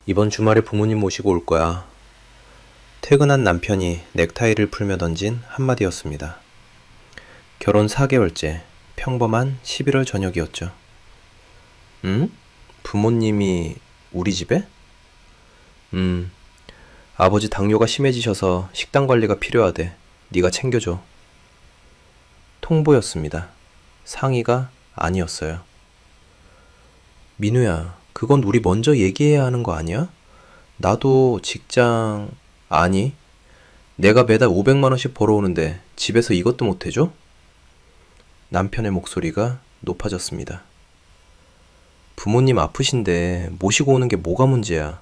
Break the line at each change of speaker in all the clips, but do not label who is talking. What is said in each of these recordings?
이번 주말에 부모님 모시고 올 거야. 퇴근한 남편이 넥타이를 풀며 던진 한마디였습니다. 결혼 4개월째, 평범한 11월 저녁이었죠. 응? 부모님이 우리 집에? 음, 아버지 당뇨가 심해지셔서 식단 관리가 필요하대. 네가 챙겨줘. 통보였습니다. 상의가 아니었어요. 민우야, 그건 우리 먼저 얘기해야 하는 거 아니야? 나도 직장... 아니, 내가 매달 500만 원씩 벌어오는데 집에서 이것도 못 해줘? 남편의 목소리가 높아졌습니다. 부모님 아프신데 모시고 오는 게 뭐가 문제야?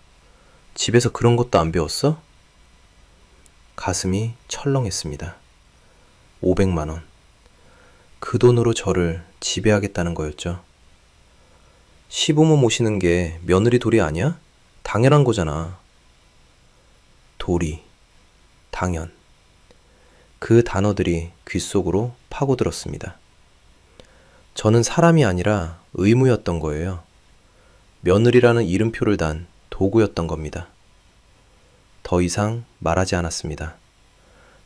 집에서 그런 것도 안 배웠어? 가슴이 철렁했습니다. 500만 원. 그 돈으로 저를 지배하겠다는 거였죠. 시부모 모시는 게 며느리 도리 아니야? 당연한 거잖아. 도리, 당연. 그 단어들이 귓속으로 파고들었습니다. 저는 사람이 아니라 의무였던 거예요. 며느리라는 이름표를 단 도구였던 겁니다. 더 이상 말하지 않았습니다.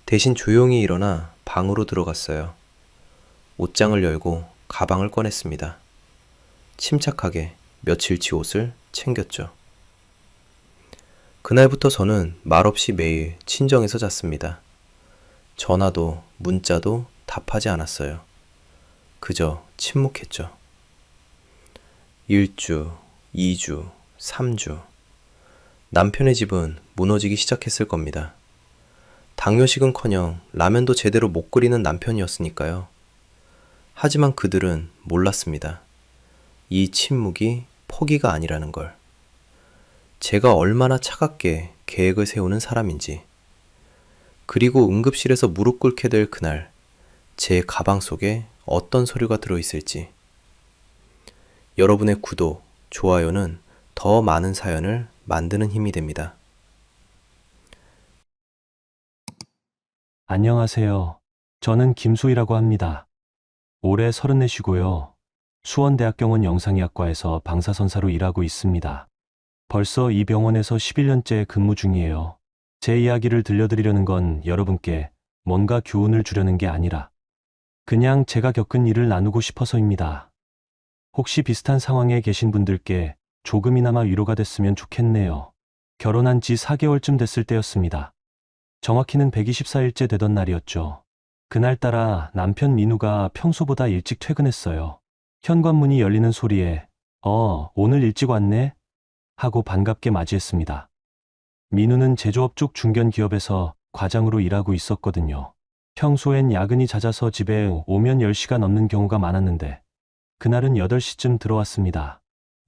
대신 조용히 일어나 방으로 들어갔어요. 옷장을 열고 가방을 꺼냈습니다. 침착하게 며칠치 옷을 챙겼죠. 그날부터 저는 말없이 매일 친정에서 잤습니다. 전화도 문자도 답하지 않았어요. 그저 침묵했죠. 1주, 2주, 3주. 남편의 집은 무너지기 시작했을 겁니다. 당뇨식은커녕 라면도 제대로 못 끓이는 남편이었으니까요. 하지만 그들은 몰랐습니다. 이 침묵이 포기가 아니라는 걸. 제가 얼마나 차갑게 계획을 세우는 사람인지. 그리고 응급실에서 무릎 꿇게 될 그날, 제 가방 속에 어떤 서류가 들어있을지. 여러분의 구독, 좋아요는 더 많은 사연을 만드는 힘이 됩니다.
안녕하세요. 저는 김소희라고 합니다. 올해 34시고요. 수원대학병원 영상의학과에서 방사선사로 일하고 있습니다. 벌써 이 병원에서 11년째 근무 중이에요. 제 이야기를 들려드리려는 건 여러분께 뭔가 교훈을 주려는 게 아니라 그냥 제가 겪은 일을 나누고 싶어서입니다. 혹시 비슷한 상황에 계신 분들께 조금이나마 위로가 됐으면 좋겠네요. 결혼한 지 4개월쯤 됐을 때였습니다. 정확히는 124일째 되던 날이었죠. 그날따라 남편 민우가 평소보다 일찍 퇴근했어요. 현관문이 열리는 소리에 오늘 일찍 왔네? 하고 반갑게 맞이했습니다. 민우는 제조업 쪽 중견 기업에서 과장으로 일하고 있었거든요. 평소엔 야근이 잦아서 집에 오면 10시가 넘는 경우가 많았는데 그날은 8시쯤 들어왔습니다.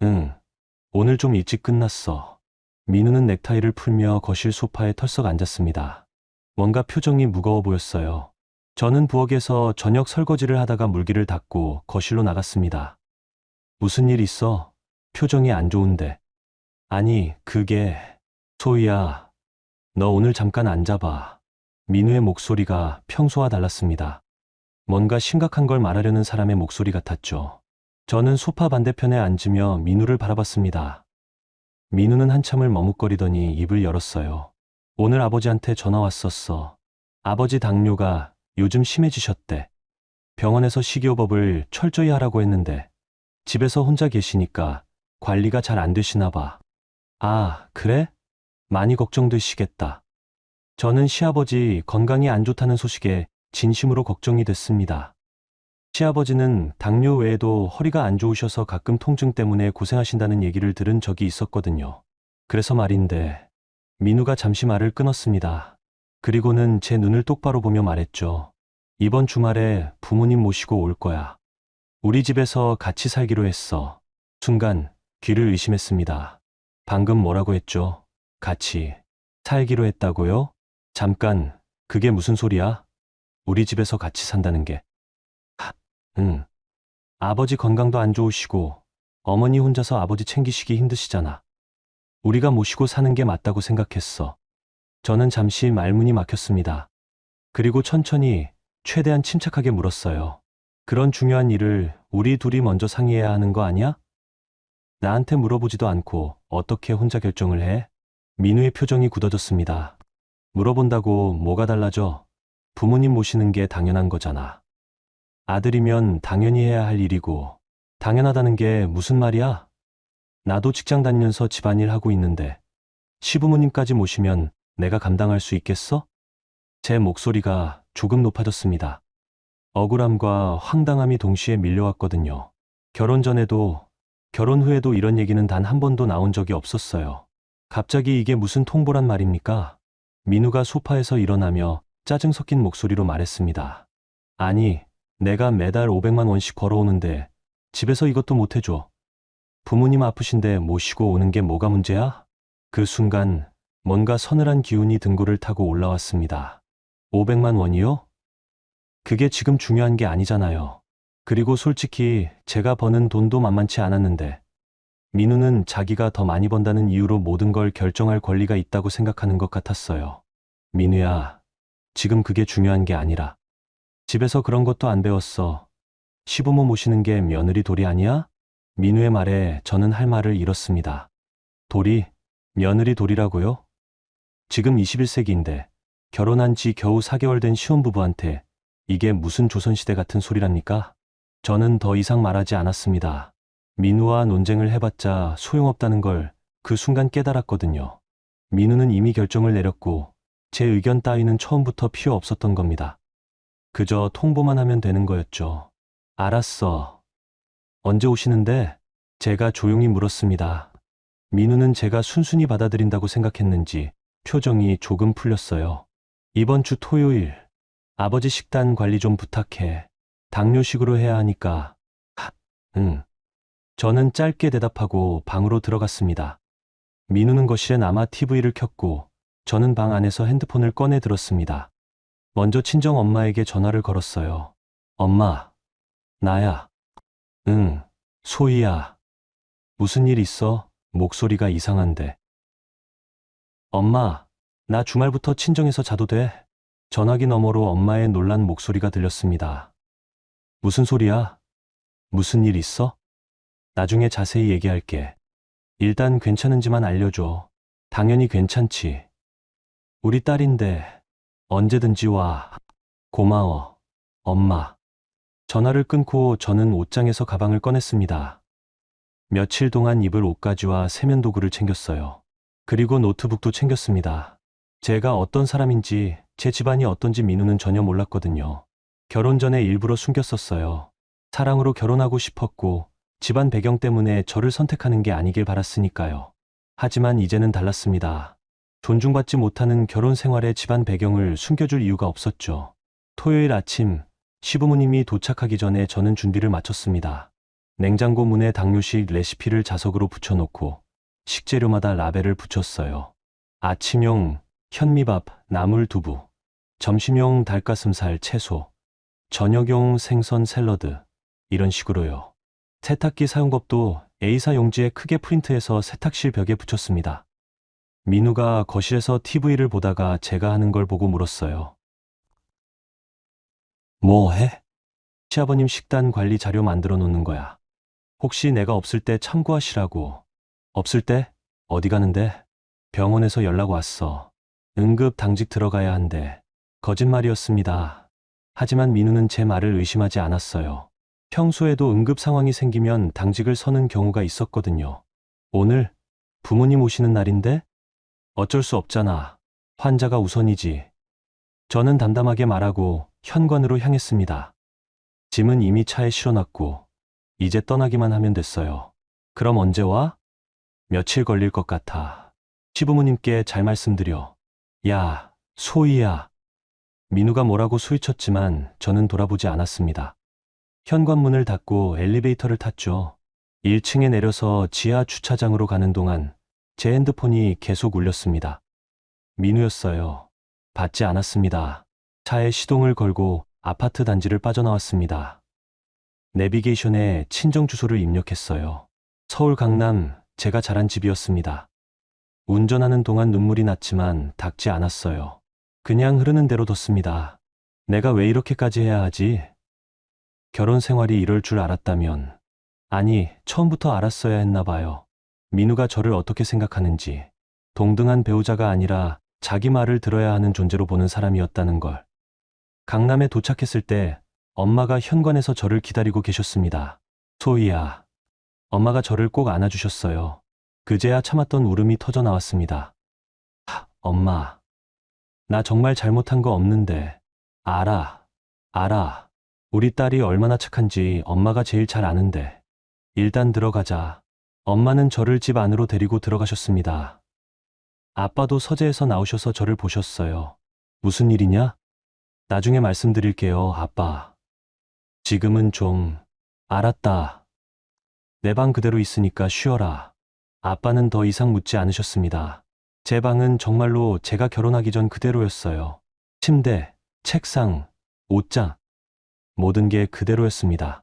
응, 오늘 좀 일찍 끝났어. 민우는 넥타이를 풀며 거실 소파에 털썩 앉았습니다. 뭔가 표정이 무거워 보였어요. 저는 부엌에서 저녁 설거지를 하다가 물기를 닦고 거실로 나갔습니다. 무슨 일 있어? 표정이 안 좋은데. 아니, 그게... 소희야, 너 오늘 잠깐 앉아봐. 민우의 목소리가 평소와 달랐습니다. 뭔가 심각한 걸 말하려는 사람의 목소리 같았죠. 저는 소파 반대편에 앉으며 민우를 바라봤습니다. 민우는 한참을 머뭇거리더니 입을 열었어요. 오늘 아버지한테 전화 왔었어. 아버지 당뇨가 요즘 심해지셨대. 병원에서 식이요법을 철저히 하라고 했는데 집에서 혼자 계시니까 관리가 잘 안 되시나 봐. 아, 그래? 많이 걱정되시겠다. 저는 시아버지 건강이 안 좋다는 소식에 진심으로 걱정이 됐습니다. 시아버지는 당뇨 외에도 허리가 안 좋으셔서 가끔 통증 때문에 고생하신다는 얘기를 들은 적이 있었거든요. 그래서 말인데, 민우가 잠시 말을 끊었습니다. 그리고는 제 눈을 똑바로 보며 말했죠. 이번 주말에 부모님 모시고 올 거야. 우리 집에서 같이 살기로 했어. 순간 귀를 의심했습니다. 방금 뭐라고 했죠? 같이 살기로 했다고요? 잠깐, 그게 무슨 소리야? 우리 집에서 같이 산다는 게. 응. 아버지 건강도 안 좋으시고 어머니 혼자서 아버지 챙기시기 힘드시잖아. 우리가 모시고 사는 게 맞다고 생각했어. 저는 잠시 말문이 막혔습니다. 그리고 천천히 최대한 침착하게 물었어요. 그런 중요한 일을 우리 둘이 먼저 상의해야 하는 거 아니야? 나한테 물어보지도 않고 어떻게 혼자 결정을 해? 민우의 표정이 굳어졌습니다. 물어본다고 뭐가 달라져? 부모님 모시는 게 당연한 거잖아. 아들이면 당연히 해야 할 일이고, 당연하다는 게 무슨 말이야? 나도 직장 다니면서 집안일 하고 있는데, 시부모님까지 모시면 내가 감당할 수 있겠어? 제 목소리가 조금 높아졌습니다. 억울함과 황당함이 동시에 밀려왔거든요. 결혼 전에도, 결혼 후에도 이런 얘기는 단 한 번도 나온 적이 없었어요. 갑자기 이게 무슨 통보란 말입니까? 민우가 소파에서 일어나며 짜증 섞인 목소리로 말했습니다. 아니, 내가 매달 500만 원씩 걸어오는데 집에서 이것도 못 해줘. 부모님 아프신데 모시고 오는 게 뭐가 문제야? 그 순간 뭔가 서늘한 기운이 등골을 타고 올라왔습니다. 500만 원이요? 그게 지금 중요한 게 아니잖아요. 그리고 솔직히 제가 버는 돈도 만만치 않았는데 민우는 자기가 더 많이 번다는 이유로 모든 걸 결정할 권리가 있다고 생각하는 것 같았어요. 민우야, 지금 그게 중요한 게 아니라 집에서 그런 것도 안 배웠어. 시부모 모시는 게 며느리 도리 아니야? 민우의 말에 저는 할 말을 잃었습니다. 도리? 며느리 도리라고요? 지금 21세기인데 결혼한 지 겨우 4개월 된 시혼부부한테 이게 무슨 조선시대 같은 소리랍니까? 저는 더 이상 말하지 않았습니다. 민우와 논쟁을 해봤자 소용없다는 걸 그 순간 깨달았거든요. 민우는 이미 결정을 내렸고 제 의견 따위는 처음부터 필요 없었던 겁니다. 그저 통보만 하면 되는 거였죠. 알았어. 언제 오시는데? 제가 조용히 물었습니다. 민우는 제가 순순히 받아들인다고 생각했는지 표정이 조금 풀렸어요. 이번 주 토요일, 아버지 식단 관리 좀 부탁해. 당뇨식으로 해야 하니까. 응. 저는 짧게 대답하고 방으로 들어갔습니다. 민우는 거실에 남아 TV를 켰고 저는 방 안에서 핸드폰을 꺼내 들었습니다. 먼저 친정 엄마에게 전화를 걸었어요. 엄마, 나야. 응, 소희야. 무슨 일 있어? 목소리가 이상한데. 엄마, 나 주말부터 친정에서 자도 돼? 전화기 너머로 엄마의 놀란 목소리가 들렸습니다. 무슨 소리야? 무슨 일 있어? 나중에 자세히 얘기할게. 일단 괜찮은지만 알려줘. 당연히 괜찮지. 우리 딸인데 언제든지 와. 고마워, 엄마. 전화를 끊고 저는 옷장에서 가방을 꺼냈습니다. 며칠 동안 입을 옷가지와 세면도구를 챙겼어요. 그리고 노트북도 챙겼습니다. 제가 어떤 사람인지, 제 집안이 어떤지 민우는 전혀 몰랐거든요. 결혼 전에 일부러 숨겼었어요. 사랑으로 결혼하고 싶었고, 집안 배경 때문에 저를 선택하는 게 아니길 바랐으니까요. 하지만 이제는 달랐습니다. 존중받지 못하는 결혼 생활의 집안 배경을 숨겨줄 이유가 없었죠. 토요일 아침, 시부모님이 도착하기 전에 저는 준비를 마쳤습니다. 냉장고 문에 당뇨식 레시피를 자석으로 붙여놓고 식재료마다 라벨을 붙였어요. 아침용 현미밥, 나물두부, 점심용 닭가슴살, 채소, 저녁용 생선 샐러드, 이런 식으로요. 세탁기 사용법도 A사 용지에 크게 프린트해서 세탁실 벽에 붙였습니다. 민우가 거실에서 TV를 보다가 제가 하는 걸 보고 물었어요. 뭐 해? 시아버님 식단 관리 자료 만들어 놓는 거야. 혹시 내가 없을 때 참고하시라고. 없을 때? 어디 가는데? 병원에서 연락 왔어. 응급 당직 들어가야 한대. 거짓말이었습니다. 하지만 민우는 제 말을 의심하지 않았어요. 평소에도 응급 상황이 생기면 당직을 서는 경우가 있었거든요. 오늘 부모님 오시는 날인데? 어쩔 수 없잖아. 환자가 우선이지. 저는 담담하게 말하고 현관으로 향했습니다. 짐은 이미 차에 실어놨고 이제 떠나기만 하면 됐어요. 그럼 언제 와? 며칠 걸릴 것 같아. 시부모님께 잘 말씀드려. 야, 소희야. 민우가 뭐라고 소리쳤지만 저는 돌아보지 않았습니다. 현관문을 닫고 엘리베이터를 탔죠. 1층에 내려서 지하 주차장으로 가는 동안 제 핸드폰이 계속 울렸습니다. 민우였어요. 받지 않았습니다. 차에 시동을 걸고 아파트 단지를 빠져나왔습니다. 내비게이션에 친정 주소를 입력했어요. 서울 강남, 제가 자란 집이었습니다. 운전하는 동안 눈물이 났지만 닦지 않았어요. 그냥 흐르는 대로 뒀습니다. 내가 왜 이렇게까지 해야 하지? 결혼 생활이 이럴 줄 알았다면 아니, 처음부터 알았어야 했나 봐요. 민우가 저를 어떻게 생각하는지. 동등한 배우자가 아니라 자기 말을 들어야 하는 존재로 보는 사람이었다는 걸. 강남에 도착했을 때 엄마가 현관에서 저를 기다리고 계셨습니다. 소희야. 엄마가 저를 꼭 안아주셨어요. 그제야 참았던 울음이 터져 나왔습니다. 엄마. 나 정말 잘못한 거 없는데. 알아. 우리 딸이 얼마나 착한지 엄마가 제일 잘 아는데. 일단 들어가자. 엄마는 저를 집 안으로 데리고 들어가셨습니다. 아빠도 서재에서 나오셔서 저를 보셨어요. 무슨 일이냐? 나중에 말씀드릴게요, 아빠. 지금은 좀, 알았다. 내 방 그대로 있으니까 쉬어라. 아빠는 더 이상 묻지 않으셨습니다. 제 방은 정말로 제가 결혼하기 전 그대로였어요. 침대, 책상, 옷장, 모든 게 그대로였습니다.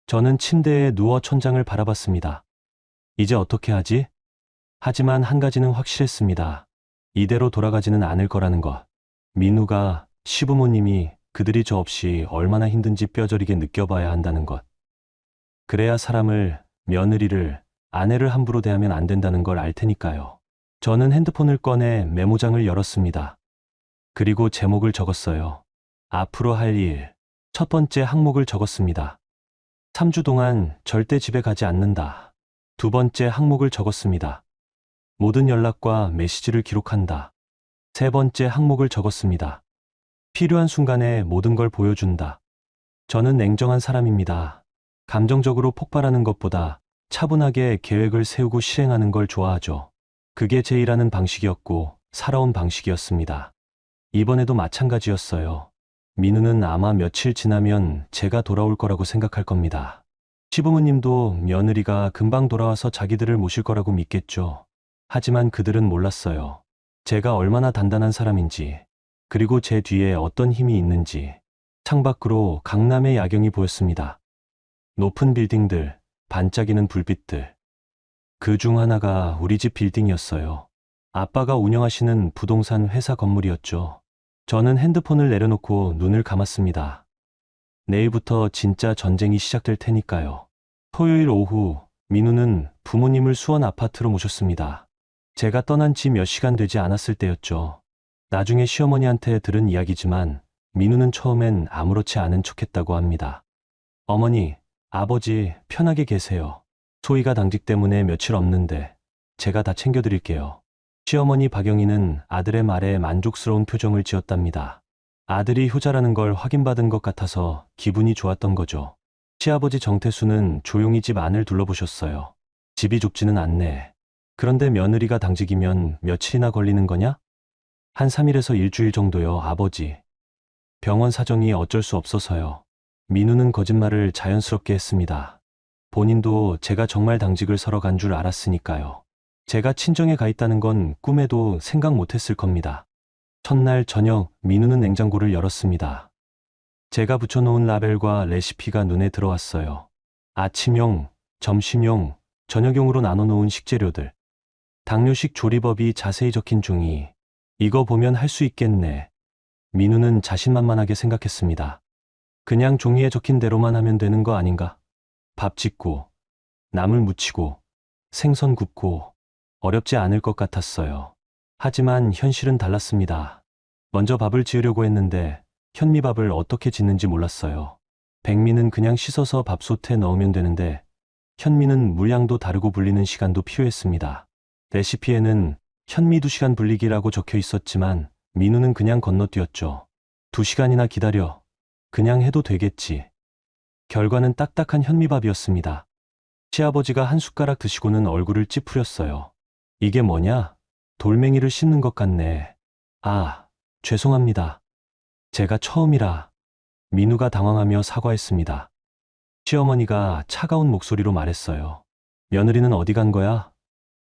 저는 침대에 누워 천장을 바라봤습니다. 이제 어떻게 하지? 하지만 한 가지는 확실했습니다. 이대로 돌아가지는 않을 거라는 것. 민우가, 시부모님이 그들이 저 없이 얼마나 힘든지 뼈저리게 느껴봐야 한다는 것. 그래야 사람을, 며느리를, 아내를 함부로 대하면 안 된다는 걸 알 테니까요. 저는 핸드폰을 꺼내 메모장을 열었습니다. 그리고 제목을 적었어요. 앞으로 할 일. 첫 번째 항목을 적었습니다. 3주 동안 절대 집에 가지 않는다. 두 번째 항목을 적었습니다. 모든 연락과 메시지를 기록한다. 세 번째 항목을 적었습니다. 필요한 순간에 모든 걸 보여준다. 저는 냉정한 사람입니다. 감정적으로 폭발하는 것보다 차분하게 계획을 세우고 실행하는 걸 좋아하죠. 그게 제 일하는 방식이었고 살아온 방식이었습니다. 이번에도 마찬가지였어요. 민우는 아마 며칠 지나면 제가 돌아올 거라고 생각할 겁니다. 시부모님도 며느리가 금방 돌아와서 자기들을 모실 거라고 믿겠죠. 하지만 그들은 몰랐어요. 제가 얼마나 단단한 사람인지, 그리고 제 뒤에 어떤 힘이 있는지. 창밖으로 강남의 야경이 보였습니다. 높은 빌딩들, 반짝이는 불빛들. 그 중 하나가 우리 집 빌딩이었어요. 아빠가 운영하시는 부동산 회사 건물이었죠. 저는 핸드폰을 내려놓고 눈을 감았습니다. 내일부터 진짜 전쟁이 시작될 테니까요. 토요일 오후, 민우는 부모님을 수원 아파트로 모셨습니다. 제가 떠난 지 몇 시간 되지 않았을 때였죠. 나중에 시어머니한테 들은 이야기지만 민우는 처음엔 아무렇지 않은 척했다고 합니다. 어머니, 아버지 편하게 계세요. 소희가 당직 때문에 며칠 없는데 제가 다 챙겨드릴게요. 시어머니 박영희는 아들의 말에 만족스러운 표정을 지었답니다. 아들이 효자라는 걸 확인받은 것 같아서 기분이 좋았던 거죠. 시아버지 정태수는 조용히 집 안을 둘러보셨어요. 집이 좁지는 않네. 그런데 며느리가 당직이면 며칠이나 걸리는 거냐? 한 3일에서 일주일 정도요, 아버지. 병원 사정이 어쩔 수 없어서요. 민우는 거짓말을 자연스럽게 했습니다. 본인도 제가 정말 당직을 서러 간 줄 알았으니까요. 제가 친정에 가 있다는 건 꿈에도 생각 못했을 겁니다. 첫날 저녁 민우는 냉장고를 열었습니다. 제가 붙여놓은 라벨과 레시피가 눈에 들어왔어요. 아침용, 점심용, 저녁용으로 나눠놓은 식재료들. 당뇨식 조리법이 자세히 적힌 종이. 이거 보면 할 수 있겠네. 민우는 자신만만하게 생각했습니다. 그냥 종이에 적힌 대로만 하면 되는 거 아닌가? 밥 짓고, 나물 무치고, 생선 굽고, 어렵지 않을 것 같았어요. 하지만 현실은 달랐습니다. 먼저 밥을 지으려고 했는데 현미밥을 어떻게 짓는지 몰랐어요. 백미는 그냥 씻어서 밥솥에 넣으면 되는데 현미는 물량도 다르고 불리는 시간도 필요했습니다. 레시피에는 현미 2시간 불리기라고 적혀 있었지만 민우는 그냥 건너뛰었죠. 2시간이나 기다려. 그냥 해도 되겠지. 결과는 딱딱한 현미밥이었습니다. 시아버지가 한 숟가락 드시고는 얼굴을 찌푸렸어요. 이게 뭐냐? 돌멩이를 씹는 것 같네. 아, 죄송합니다. 제가 처음이라. 민우가 당황하며 사과했습니다. 시어머니가 차가운 목소리로 말했어요. 며느리는 어디 간 거야?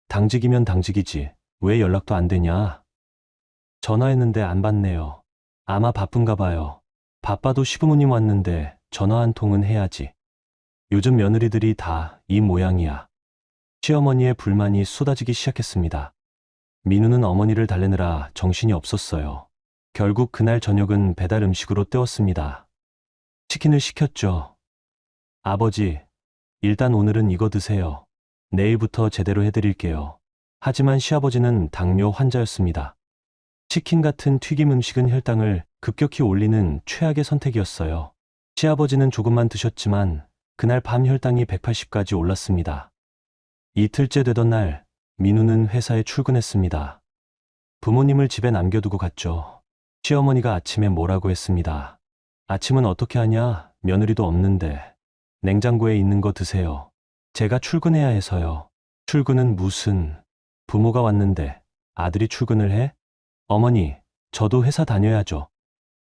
당직이면 당직이지. 왜 연락도 안 되냐? 전화했는데 안 받네요. 아마 바쁜가 봐요. 바빠도 시부모님 왔는데 전화 한 통은 해야지. 요즘 며느리들이 다 이 모양이야. 시어머니의 불만이 쏟아지기 시작했습니다. 민우는 어머니를 달래느라 정신이 없었어요. 결국 그날 저녁은 배달 음식으로 때웠습니다. 치킨을 시켰죠. 아버지, 일단 오늘은 이거 드세요. 내일부터 제대로 해드릴게요. 하지만 시아버지는 당뇨 환자였습니다. 치킨 같은 튀김 음식은 혈당을 급격히 올리는 최악의 선택이었어요. 시아버지는 조금만 드셨지만 그날 밤 혈당이 180까지 올랐습니다. 이틀째 되던 날, 민우는 회사에 출근했습니다. 부모님을 집에 남겨두고 갔죠. 시어머니가 아침에 뭐라고 했습니다. 아침은 어떻게 하냐? 며느리도 없는데. 냉장고에 있는 거 드세요. 제가 출근해야 해서요. 출근은 무슨? 부모가 왔는데 아들이 출근을 해? 어머니, 저도 회사 다녀야죠.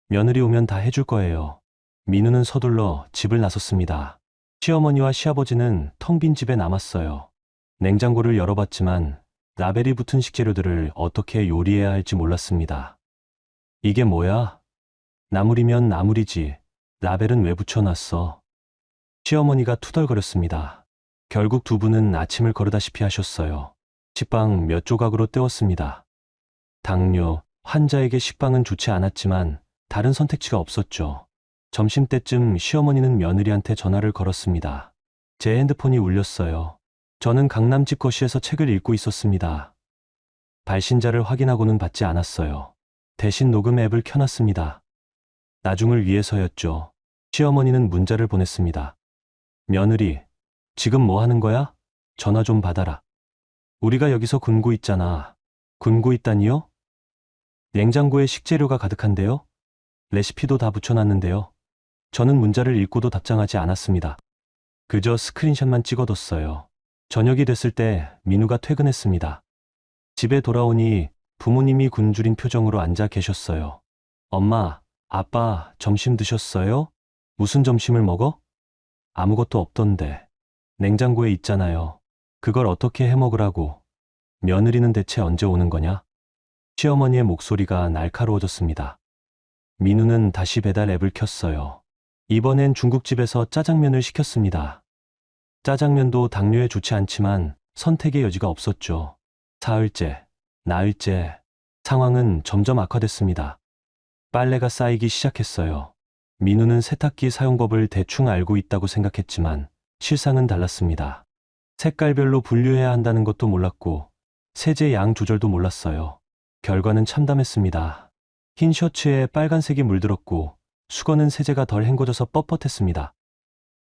며느리 오면 다 해줄 거예요. 민우는 서둘러 집을 나섰습니다. 시어머니와 시아버지는 텅 빈 집에 남았어요. 냉장고를 열어봤지만 라벨이 붙은 식재료들을 어떻게 요리해야 할지 몰랐습니다. 이게 뭐야? 나물이면 나물이지. 라벨은 왜 붙여놨어? 시어머니가 투덜거렸습니다. 결국 두 분은 아침을 거르다시피 하셨어요. 식빵 몇 조각으로 때웠습니다. 당뇨 환자에게 식빵은 좋지 않았지만 다른 선택지가 없었죠. 점심때쯤 시어머니는 며느리한테 전화를 걸었습니다. 제 핸드폰이 울렸어요. 저는 강남 집거시에서 책을 읽고 있었습니다. 발신자를 확인하고는 받지 않았어요. 대신 녹음 앱을 켜놨습니다. 나중을 위해서였죠. 시어머니는 문자를 보냈습니다. 며느리, 지금 뭐 하는 거야? 전화 좀 받아라. 우리가 여기서 굶고 있잖아. 굶고 있다니요? 냉장고에 식재료가 가득한데요? 레시피도 다 붙여놨는데요. 저는 문자를 읽고도 답장하지 않았습니다. 그저 스크린샷만 찍어뒀어요. 저녁이 됐을 때 민우가 퇴근했습니다. 집에 돌아오니 부모님이 굶주린 표정으로 앉아 계셨어요. 엄마, 아빠, 점심 드셨어요? 무슨 점심을 먹어? 아무것도 없던데. 냉장고에 있잖아요. 그걸 어떻게 해 먹으라고. 며느리는 대체 언제 오는 거냐? 시어머니의 목소리가 날카로워졌습니다. 민우는 다시 배달 앱을 켰어요. 이번엔 중국집에서 짜장면을 시켰습니다. 짜장면도 당뇨에 좋지 않지만 선택의 여지가 없었죠. 사흘째, 나흘째, 상황은 점점 악화됐습니다. 빨래가 쌓이기 시작했어요. 민우는 세탁기 사용법을 대충 알고 있다고 생각했지만 실상은 달랐습니다. 색깔별로 분류해야 한다는 것도 몰랐고 세제 양 조절도 몰랐어요. 결과는 참담했습니다. 흰 셔츠에 빨간색이 물들었고 수건은 세제가 덜 헹궈져서 뻣뻣했습니다.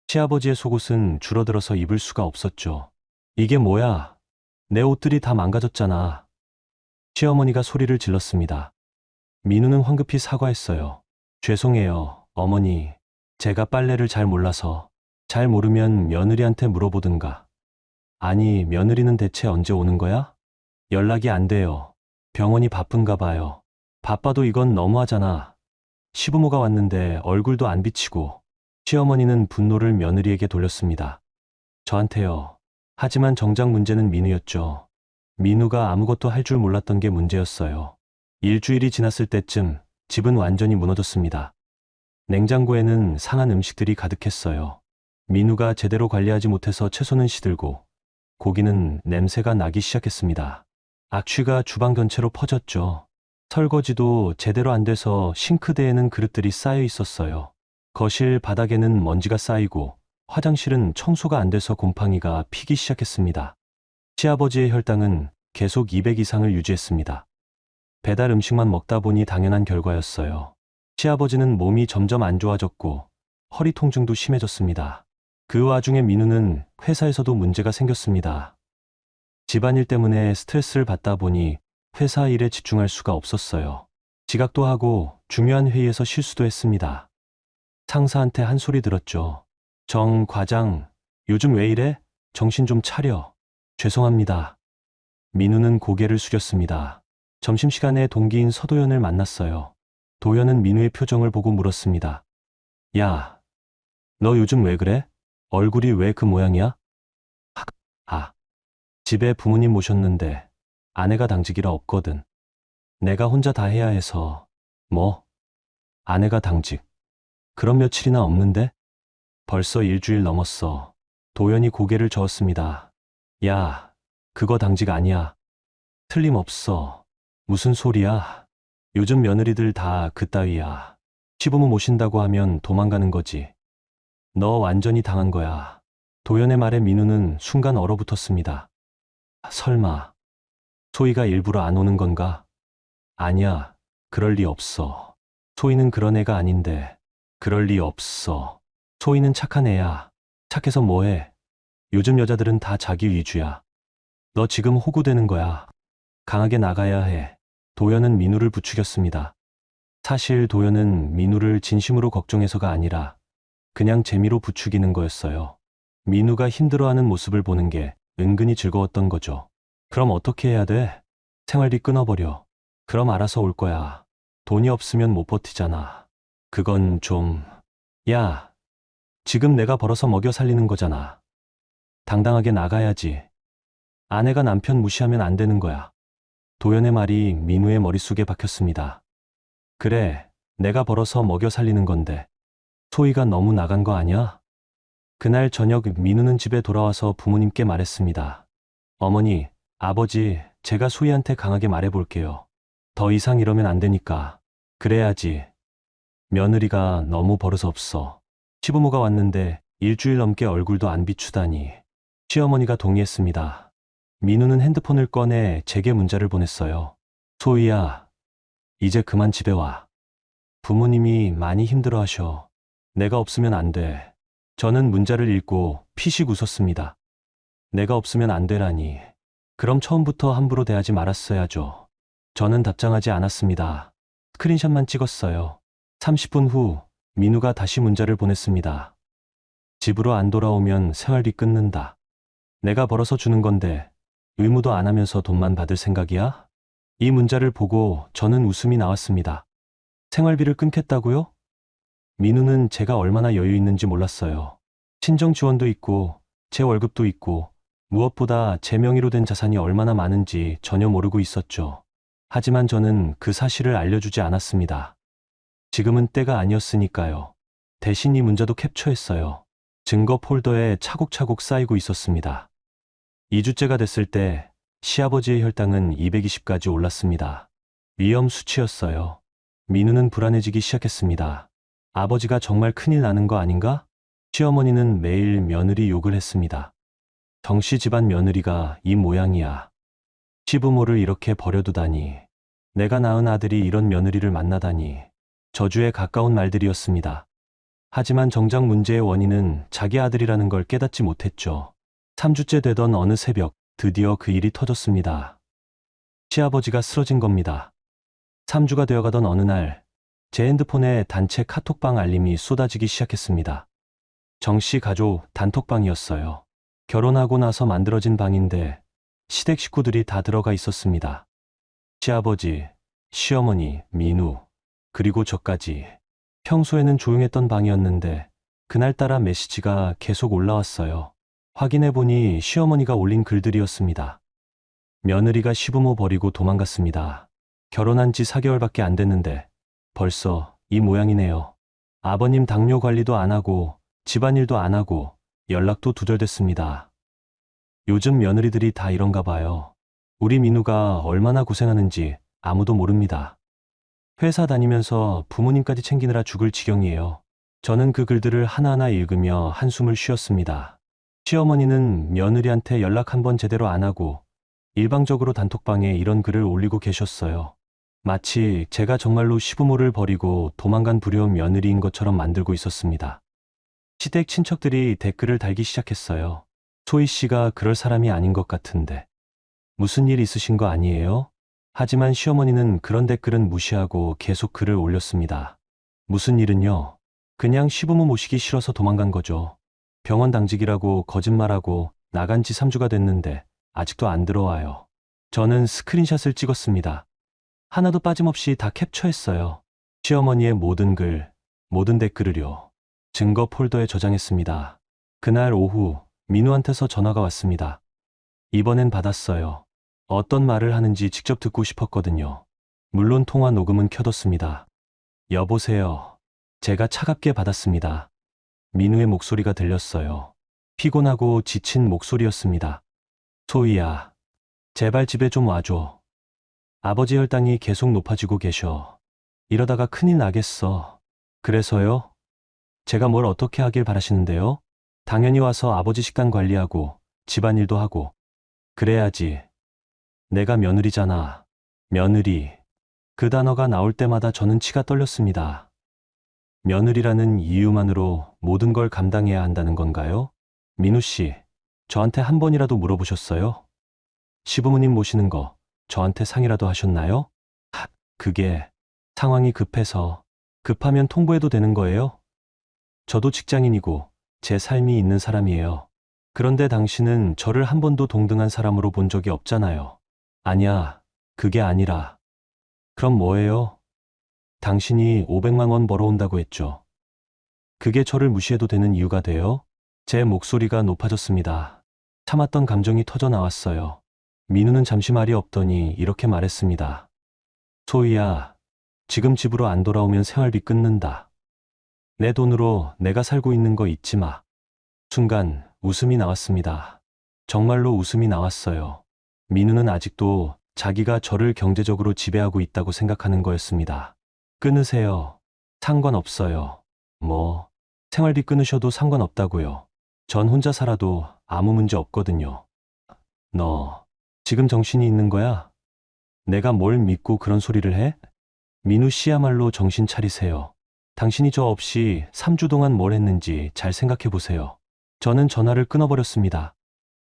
시아버지의 속옷은 줄어들어서 입을 수가 없었죠. 이게 뭐야? 내 옷들이 다 망가졌잖아. 시어머니가 소리를 질렀습니다. 민우는 황급히 사과했어요. 죄송해요, 어머니. 제가 빨래를 잘 몰라서. 잘 모르면 며느리한테 물어보든가. 아니, 며느리는 대체 언제 오는 거야? 연락이 안 돼요. 병원이 바쁜가 봐요. 바빠도 이건 너무하잖아. 시부모가 왔는데 얼굴도 안 비치고. 시어머니는 분노를 며느리에게 돌렸습니다. 저한테요. 하지만 정작 문제는 민우였죠. 민우가 아무것도 할 줄 몰랐던 게 문제였어요. 일주일이 지났을 때쯤 집은 완전히 무너졌습니다. 냉장고에는 상한 음식들이 가득했어요. 민우가 제대로 관리하지 못해서 채소는 시들고 고기는 냄새가 나기 시작했습니다. 악취가 주방 전체로 퍼졌죠. 설거지도 제대로 안 돼서 싱크대에는 그릇들이 쌓여 있었어요. 거실 바닥에는 먼지가 쌓이고 화장실은 청소가 안 돼서 곰팡이가 피기 시작했습니다. 시아버지의 혈당은 계속 200 이상을 유지했습니다. 배달 음식만 먹다 보니 당연한 결과였어요. 시아버지는 몸이 점점 안 좋아졌고 허리 통증도 심해졌습니다. 그 와중에 민우는 회사에서도 문제가 생겼습니다. 집안일 때문에 스트레스를 받다 보니 회사 일에 집중할 수가 없었어요. 지각도 하고 중요한 회의에서 실수도 했습니다. 상사한테 한 소리 들었죠. 정 과장, 요즘 왜 이래? 정신 좀 차려. 죄송합니다. 민우는 고개를 숙였습니다. 점심시간에 동기인 서도연을 만났어요. 도연은 민우의 표정을 보고 물었습니다. 야, 너 요즘 왜 그래? 얼굴이 왜 그 모양이야? 집에 부모님 모셨는데 아내가 당직이라 없거든. 내가 혼자 다 해야 해서. 뭐? 아내가 당직. 그럼 며칠이나 없는데? 벌써 일주일 넘었어. 도연이 고개를 저었습니다. 야, 그거 당직 아니야. 틀림없어. 무슨 소리야? 요즘 며느리들 다 그따위야. 시부모 모신다고 하면 도망가는 거지. 너 완전히 당한 거야. 도연의 말에 민우는 순간 얼어붙었습니다. 설마, 소희가 일부러 안 오는 건가? 아니야, 그럴 리 없어. 소희는 그런 애가 아닌데. 그럴 리 없어. 소희는 착한 애야. 착해서 뭐해? 요즘 여자들은 다 자기 위주야. 너 지금 호구되는 거야. 강하게 나가야 해. 도연은 민우를 부추겼습니다. 사실 도연은 민우를 진심으로 걱정해서가 아니라 그냥 재미로 부추기는 거였어요. 민우가 힘들어하는 모습을 보는 게 은근히 즐거웠던 거죠. 그럼 어떻게 해야 돼? 생활비 끊어버려. 그럼 알아서 올 거야. 돈이 없으면 못 버티잖아. 그건 좀... 야, 지금 내가 벌어서 먹여 살리는 거잖아. 당당하게 나가야지. 아내가 남편 무시하면 안 되는 거야. 도연의 말이 민우의 머릿속에 박혔습니다. 그래, 내가 벌어서 먹여 살리는 건데. 소희가 너무 나간 거 아니야? 그날 저녁 민우는 집에 돌아와서 부모님께 말했습니다. 어머니, 아버지, 제가 소희한테 강하게 말해볼게요. 더 이상 이러면 안 되니까. 그래야지. 며느리가 너무 버릇없어. 시부모가 왔는데 일주일 넘게 얼굴도 안 비추다니. 시어머니가 동의했습니다. 민우는 핸드폰을 꺼내 제게 문자를 보냈어요. 소희야, 이제 그만 집에 와. 부모님이 많이 힘들어하셔. 내가 없으면 안 돼. 저는 문자를 읽고 피식 웃었습니다. 내가 없으면 안 되라니. 그럼 처음부터 함부로 대하지 말았어야죠. 저는 답장하지 않았습니다. 스크린샷만 찍었어요. 30분 후 민우가 다시 문자를 보냈습니다. 집으로 안 돌아오면 생활비 끊는다. 내가 벌어서 주는 건데 의무도 안 하면서 돈만 받을 생각이야? 이 문자를 보고 저는 웃음이 나왔습니다. 생활비를 끊겠다고요? 민우는 제가 얼마나 여유 있는지 몰랐어요. 친정 지원도 있고 제 월급도 있고 무엇보다 제 명의로 된 자산이 얼마나 많은지 전혀 모르고 있었죠. 하지만 저는 그 사실을 알려주지 않았습니다. 지금은 때가 아니었으니까요. 대신 이 문자도 캡처했어요. 증거 폴더에 차곡차곡 쌓이고 있었습니다. 2주째가 됐을 때 시아버지의 혈당은 220까지 올랐습니다. 위험 수치였어요. 민우는 불안해지기 시작했습니다. 아버지가 정말 큰일 나는 거 아닌가? 시어머니는 매일 며느리 욕을 했습니다. 정씨 집안 며느리가 이 모양이야. 시부모를 이렇게 버려두다니. 내가 낳은 아들이 이런 며느리를 만나다니. 저주에 가까운 말들이었습니다. 하지만 정작 문제의 원인은 자기 아들이라는 걸 깨닫지 못했죠. 3주째 되던 어느 새벽 드디어 그 일이 터졌습니다. 시아버지가 쓰러진 겁니다. 3주가 되어가던 어느 날 제 핸드폰에 단체 카톡방 알림이 쏟아지기 시작했습니다. 정씨 가족 단톡방이었어요. 결혼하고 나서 만들어진 방인데 시댁 식구들이 다 들어가 있었습니다. 시아버지, 시어머니, 민우, 그리고 저까지. 평소에는 조용했던 방이었는데 그날따라 메시지가 계속 올라왔어요. 확인해보니 시어머니가 올린 글들이었습니다. 며느리가 시부모 버리고 도망갔습니다. 결혼한 지 4개월밖에 안 됐는데 벌써 이 모양이네요. 아버님 당뇨 관리도 안 하고 집안일도 안 하고 연락도 두절됐습니다. 요즘 며느리들이 다 이런가 봐요. 우리 민우가 얼마나 고생하는지 아무도 모릅니다. 회사 다니면서 부모님까지 챙기느라 죽을 지경이에요. 저는 그 글들을 하나하나 읽으며 한숨을 쉬었습니다. 시어머니는 며느리한테 연락 한 번 제대로 안 하고 일방적으로 단톡방에 이런 글을 올리고 계셨어요. 마치 제가 정말로 시부모를 버리고 도망간 불효 며느리인 것처럼 만들고 있었습니다. 시댁 친척들이 댓글을 달기 시작했어요. 소희 씨가 그럴 사람이 아닌 것 같은데. 무슨 일 있으신 거 아니에요? 하지만 시어머니는 그런 댓글은 무시하고 계속 글을 올렸습니다. 무슨 일은요? 그냥 시부모 모시기 싫어서 도망간 거죠. 병원 당직이라고 거짓말하고 나간 지 3주가 됐는데 아직도 안 들어와요. 저는 스크린샷을 찍었습니다. 하나도 빠짐없이 다 캡처했어요. 시어머니의 모든 글, 모든 댓글을요. 증거 폴더에 저장했습니다. 그날 오후 민우한테서 전화가 왔습니다. 이번엔 받았어요. 어떤 말을 하는지 직접 듣고 싶었거든요. 물론 통화 녹음은 켜뒀습니다. 여보세요. 제가 차갑게 받았습니다. 민우의 목소리가 들렸어요. 피곤하고 지친 목소리였습니다. 소희야, 제발 집에 좀 와줘. 아버지 혈당이 계속 높아지고 계셔. 이러다가 큰일 나겠어. 그래서요? 제가 뭘 어떻게 하길 바라시는데요? 당연히 와서 아버지 식당 관리하고 집안일도 하고 그래야지. 내가 며느리잖아. 며느리. 그 단어가 나올 때마다 저는 치가 떨렸습니다. 며느리라는 이유만으로 모든 걸 감당해야 한다는 건가요? 민우 씨, 저한테 한 번이라도 물어보셨어요? 시부모님 모시는 거 저한테 상의라도 하셨나요? 그게 상황이 급해서 급하면 통보해도 되는 거예요? 저도 직장인이고 제 삶이 있는 사람이에요. 그런데 당신은 저를 한 번도 동등한 사람으로 본 적이 없잖아요. 아니야, 그게 아니라. 그럼 뭐예요? 당신이 500만 원 벌어온다고 했죠. 그게 저를 무시해도 되는 이유가 돼요? 제 목소리가 높아졌습니다. 참았던 감정이 터져 나왔어요. 민우는 잠시 말이 없더니 이렇게 말했습니다. 소희야, 지금 집으로 안 돌아오면 생활비 끊는다. 내 돈으로 내가 살고 있는 거 잊지 마. 순간 웃음이 나왔습니다. 정말로 웃음이 나왔어요. 민우는 아직도 자기가 저를 경제적으로 지배하고 있다고 생각하는 거였습니다. 끊으세요. 상관없어요. 뭐, 생활비 끊으셔도 상관없다고요. 전 혼자 살아도 아무 문제 없거든요. 너, 지금 정신이 있는 거야? 내가 뭘 믿고 그런 소리를 해? 민우 씨야말로 정신 차리세요. 당신이 저 없이 3주 동안 뭘 했는지 잘 생각해 보세요. 저는 전화를 끊어버렸습니다.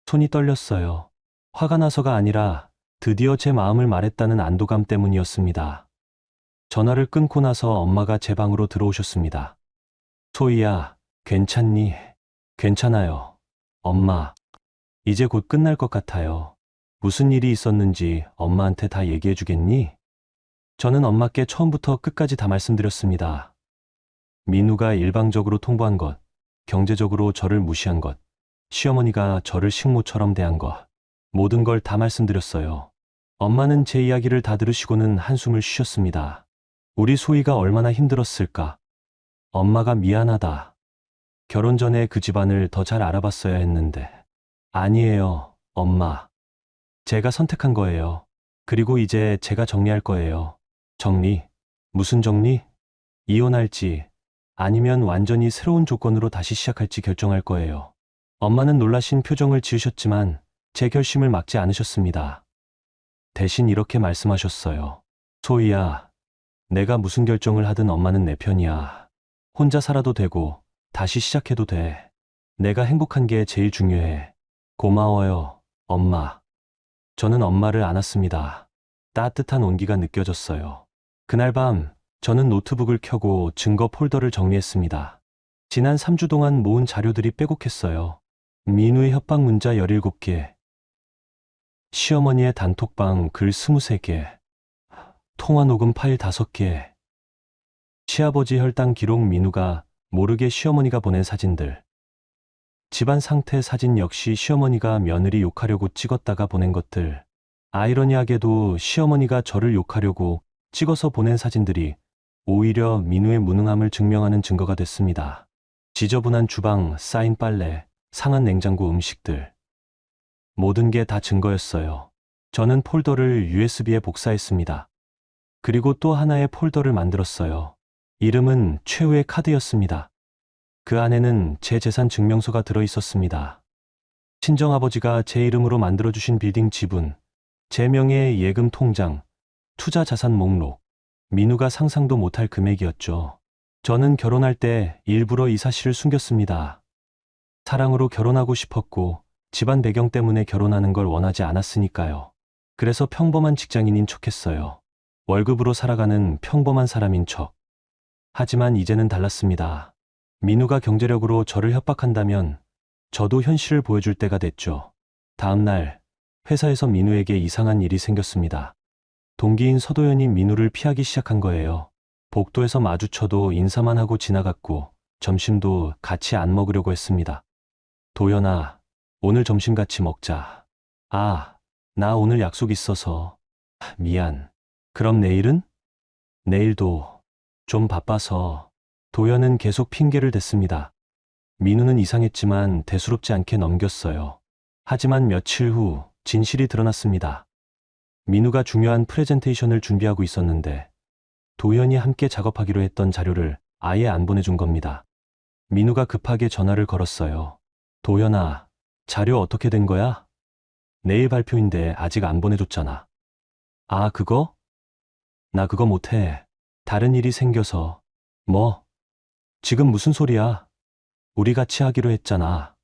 손이 떨렸어요. 화가 나서가 아니라 드디어 제 마음을 말했다는 안도감 때문이었습니다. 전화를 끊고 나서 엄마가 제 방으로 들어오셨습니다. 소희야, 괜찮니? 괜찮아요. 엄마, 이제 곧 끝날 것 같아요. 무슨 일이 있었는지 엄마한테 다 얘기해 주겠니? 저는 엄마께 처음부터 끝까지 다 말씀드렸습니다. 민우가 일방적으로 통보한 것, 경제적으로 저를 무시한 것, 시어머니가 저를 식모처럼 대한 것, 모든 걸 다 말씀드렸어요. 엄마는 제 이야기를 다 들으시고는 한숨을 쉬셨습니다. 우리 소희가 얼마나 힘들었을까? 엄마가 미안하다. 결혼 전에 그 집안을 더 잘 알아봤어야 했는데. 아니에요, 엄마. 제가 선택한 거예요. 그리고 이제 제가 정리할 거예요. 정리? 무슨 정리? 이혼할지, 아니면 완전히 새로운 조건으로 다시 시작할지 결정할 거예요. 엄마는 놀라신 표정을 지으셨지만 제 결심을 막지 않으셨습니다. 대신 이렇게 말씀하셨어요. 소희야, 내가 무슨 결정을 하든 엄마는 내 편이야. 혼자 살아도 되고 다시 시작해도 돼. 내가 행복한 게 제일 중요해. 고마워요, 엄마. 저는 엄마를 안았습니다. 따뜻한 온기가 느껴졌어요. 그날 밤 저는 노트북을 켜고 증거 폴더를 정리했습니다. 지난 3주 동안 모은 자료들이 빼곡했어요. 민우의 협박 문자 17개, 시어머니의 단톡방 글 23개, 통화 녹음 파일 5개, 시아버지 혈당 기록 민우가 모르게 시어머니가 보낸 사진들, 집안 상태 사진 역시 시어머니가 며느리 욕하려고 찍었다가 보낸 것들, 아이러니하게도 시어머니가 저를 욕하려고 찍어서 보낸 사진들이 오히려 민우의 무능함을 증명하는 증거가 됐습니다. 지저분한 주방, 쌓인 빨래, 상한 냉장고 음식들. 모든 게 다 증거였어요. 저는 폴더를 USB에 복사했습니다. 그리고 또 하나의 폴더를 만들었어요. 이름은 최후의 카드였습니다. 그 안에는 제 재산 증명서가 들어 있었습니다. 친정아버지가 제 이름으로 만들어주신 빌딩 지분, 제 명의의 예금 통장, 투자 자산 목록, 민우가 상상도 못할 금액이었죠. 저는 결혼할 때 일부러 이 사실을 숨겼습니다. 사랑으로 결혼하고 싶었고 집안 배경 때문에 결혼하는 걸 원하지 않았으니까요. 그래서 평범한 직장인인 척했어요. 월급으로 살아가는 평범한 사람인 척. 하지만 이제는 달랐습니다. 민우가 경제력으로 저를 협박한다면 저도 현실을 보여줄 때가 됐죠. 다음 날 회사에서 민우에게 이상한 일이 생겼습니다. 동기인 서도연이 민우를 피하기 시작한 거예요. 복도에서 마주쳐도 인사만 하고 지나갔고 점심도 같이 안 먹으려고 했습니다. 도연아, 오늘 점심 같이 먹자. 아, 나 오늘 약속 있어서. 미안. 그럼 내일은? 내일도 좀 바빠서. 도연은 계속 핑계를 댔습니다. 민우는 이상했지만 대수롭지 않게 넘겼어요. 하지만 며칠 후 진실이 드러났습니다. 민우가 중요한 프레젠테이션을 준비하고 있었는데 도연이 함께 작업하기로 했던 자료를 아예 안 보내준 겁니다. 민우가 급하게 전화를 걸었어요. 도연아, 자료 어떻게 된 거야? 내일 발표인데 아직 안 보내줬잖아. 아, 그거? 나 그거 못해. 다른 일이 생겨서. 뭐? 지금 무슨 소리야? 우리 같이 하기로 했잖아.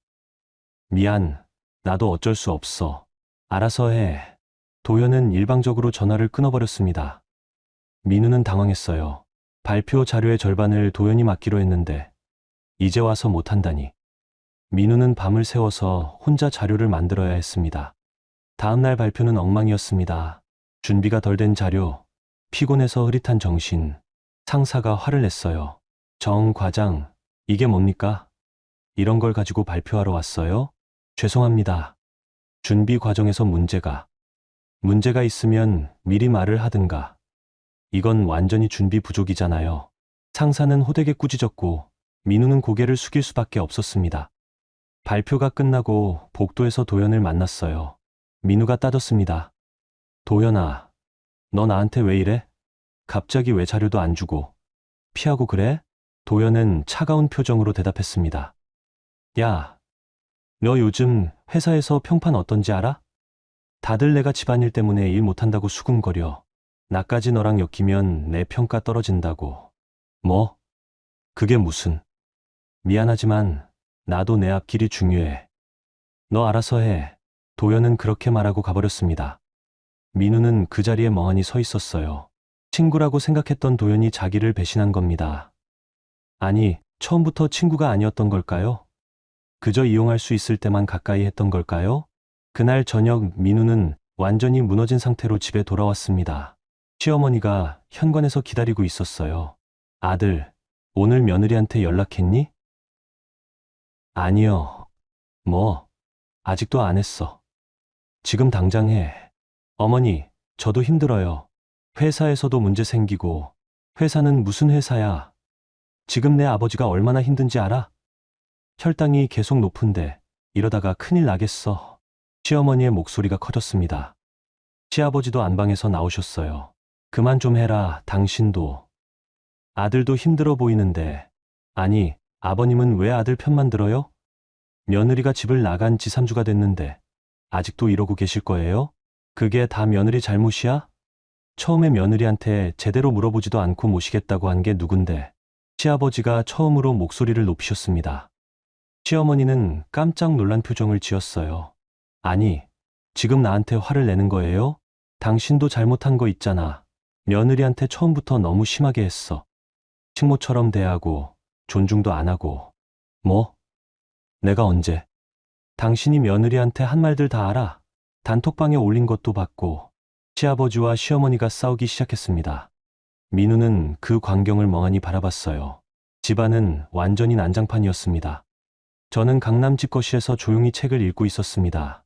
미안. 나도 어쩔 수 없어. 알아서 해. 도연은 일방적으로 전화를 끊어버렸습니다. 민우는 당황했어요. 발표 자료의 절반을 도연이 맡기로 했는데 이제 와서 못한다니. 민우는 밤을 새워서 혼자 자료를 만들어야 했습니다. 다음날 발표는 엉망이었습니다. 준비가 덜 된 자료, 피곤해서 흐릿한 정신, 상사가 화를 냈어요. 정 과장, 이게 뭡니까? 이런 걸 가지고 발표하러 왔어요? 죄송합니다. 준비 과정에서 문제가 있으면 미리 말을 하든가. 이건 완전히 준비 부족이잖아요. 상사는 호되게 꾸짖었고 민우는 고개를 숙일 수밖에 없었습니다. 발표가 끝나고 복도에서 도연을 만났어요. 민우가 따졌습니다. 도연아, 너 나한테 왜 이래? 갑자기 왜 자료도 안 주고 피하고 그래? 도연은 차가운 표정으로 대답했습니다. 야, 너 요즘 회사에서 평판 어떤지 알아? 다들 내가 집안일 때문에 일 못한다고 수군거려. 나까지 너랑 엮이면 내 평가 떨어진다고. 뭐? 그게 무슨? 미안하지만 나도 내 앞길이 중요해. 너 알아서 해. 도연은 그렇게 말하고 가버렸습니다. 민우는 그 자리에 멍하니 서 있었어요. 친구라고 생각했던 도연이 자기를 배신한 겁니다. 아니, 처음부터 친구가 아니었던 걸까요? 그저 이용할 수 있을 때만 가까이 했던 걸까요? 그날 저녁 민우는 완전히 무너진 상태로 집에 돌아왔습니다. 시어머니가 현관에서 기다리고 있었어요. 아들, 오늘 며느리한테 연락했니? 아니요. 뭐, 아직도 안 했어. 지금 당장 해. 어머니, 저도 힘들어요. 회사에서도 문제 생기고, 회사는 무슨 회사야? 지금 내 아버지가 얼마나 힘든지 알아? 혈당이 계속 높은데, 이러다가 큰일 나겠어. 시어머니의 목소리가 커졌습니다. 시아버지도 안방에서 나오셨어요. 그만 좀 해라, 당신도. 아들도 힘들어 보이는데, 아니, 아버님은 왜 아들 편만 들어요? 며느리가 집을 나간 지 3주가 됐는데, 아직도 이러고 계실 거예요? 그게 다 며느리 잘못이야? 처음에 며느리한테 제대로 물어보지도 않고 모시겠다고 한 게 누군데. 시아버지가 처음으로 목소리를 높이셨습니다. 시어머니는 깜짝 놀란 표정을 지었어요. 아니, 지금 나한테 화를 내는 거예요? 당신도 잘못한 거 있잖아. 며느리한테 처음부터 너무 심하게 했어. 식모처럼 대하고 존중도 안 하고. 뭐? 내가 언제? 당신이 며느리한테 한 말들 다 알아. 단톡방에 올린 것도 봤고. 시아버지와 시어머니가 싸우기 시작했습니다. 민우는 그 광경을 멍하니 바라봤어요. 집안은 완전히 난장판이었습니다. 저는 강남 집거실에서 조용히 책을 읽고 있었습니다.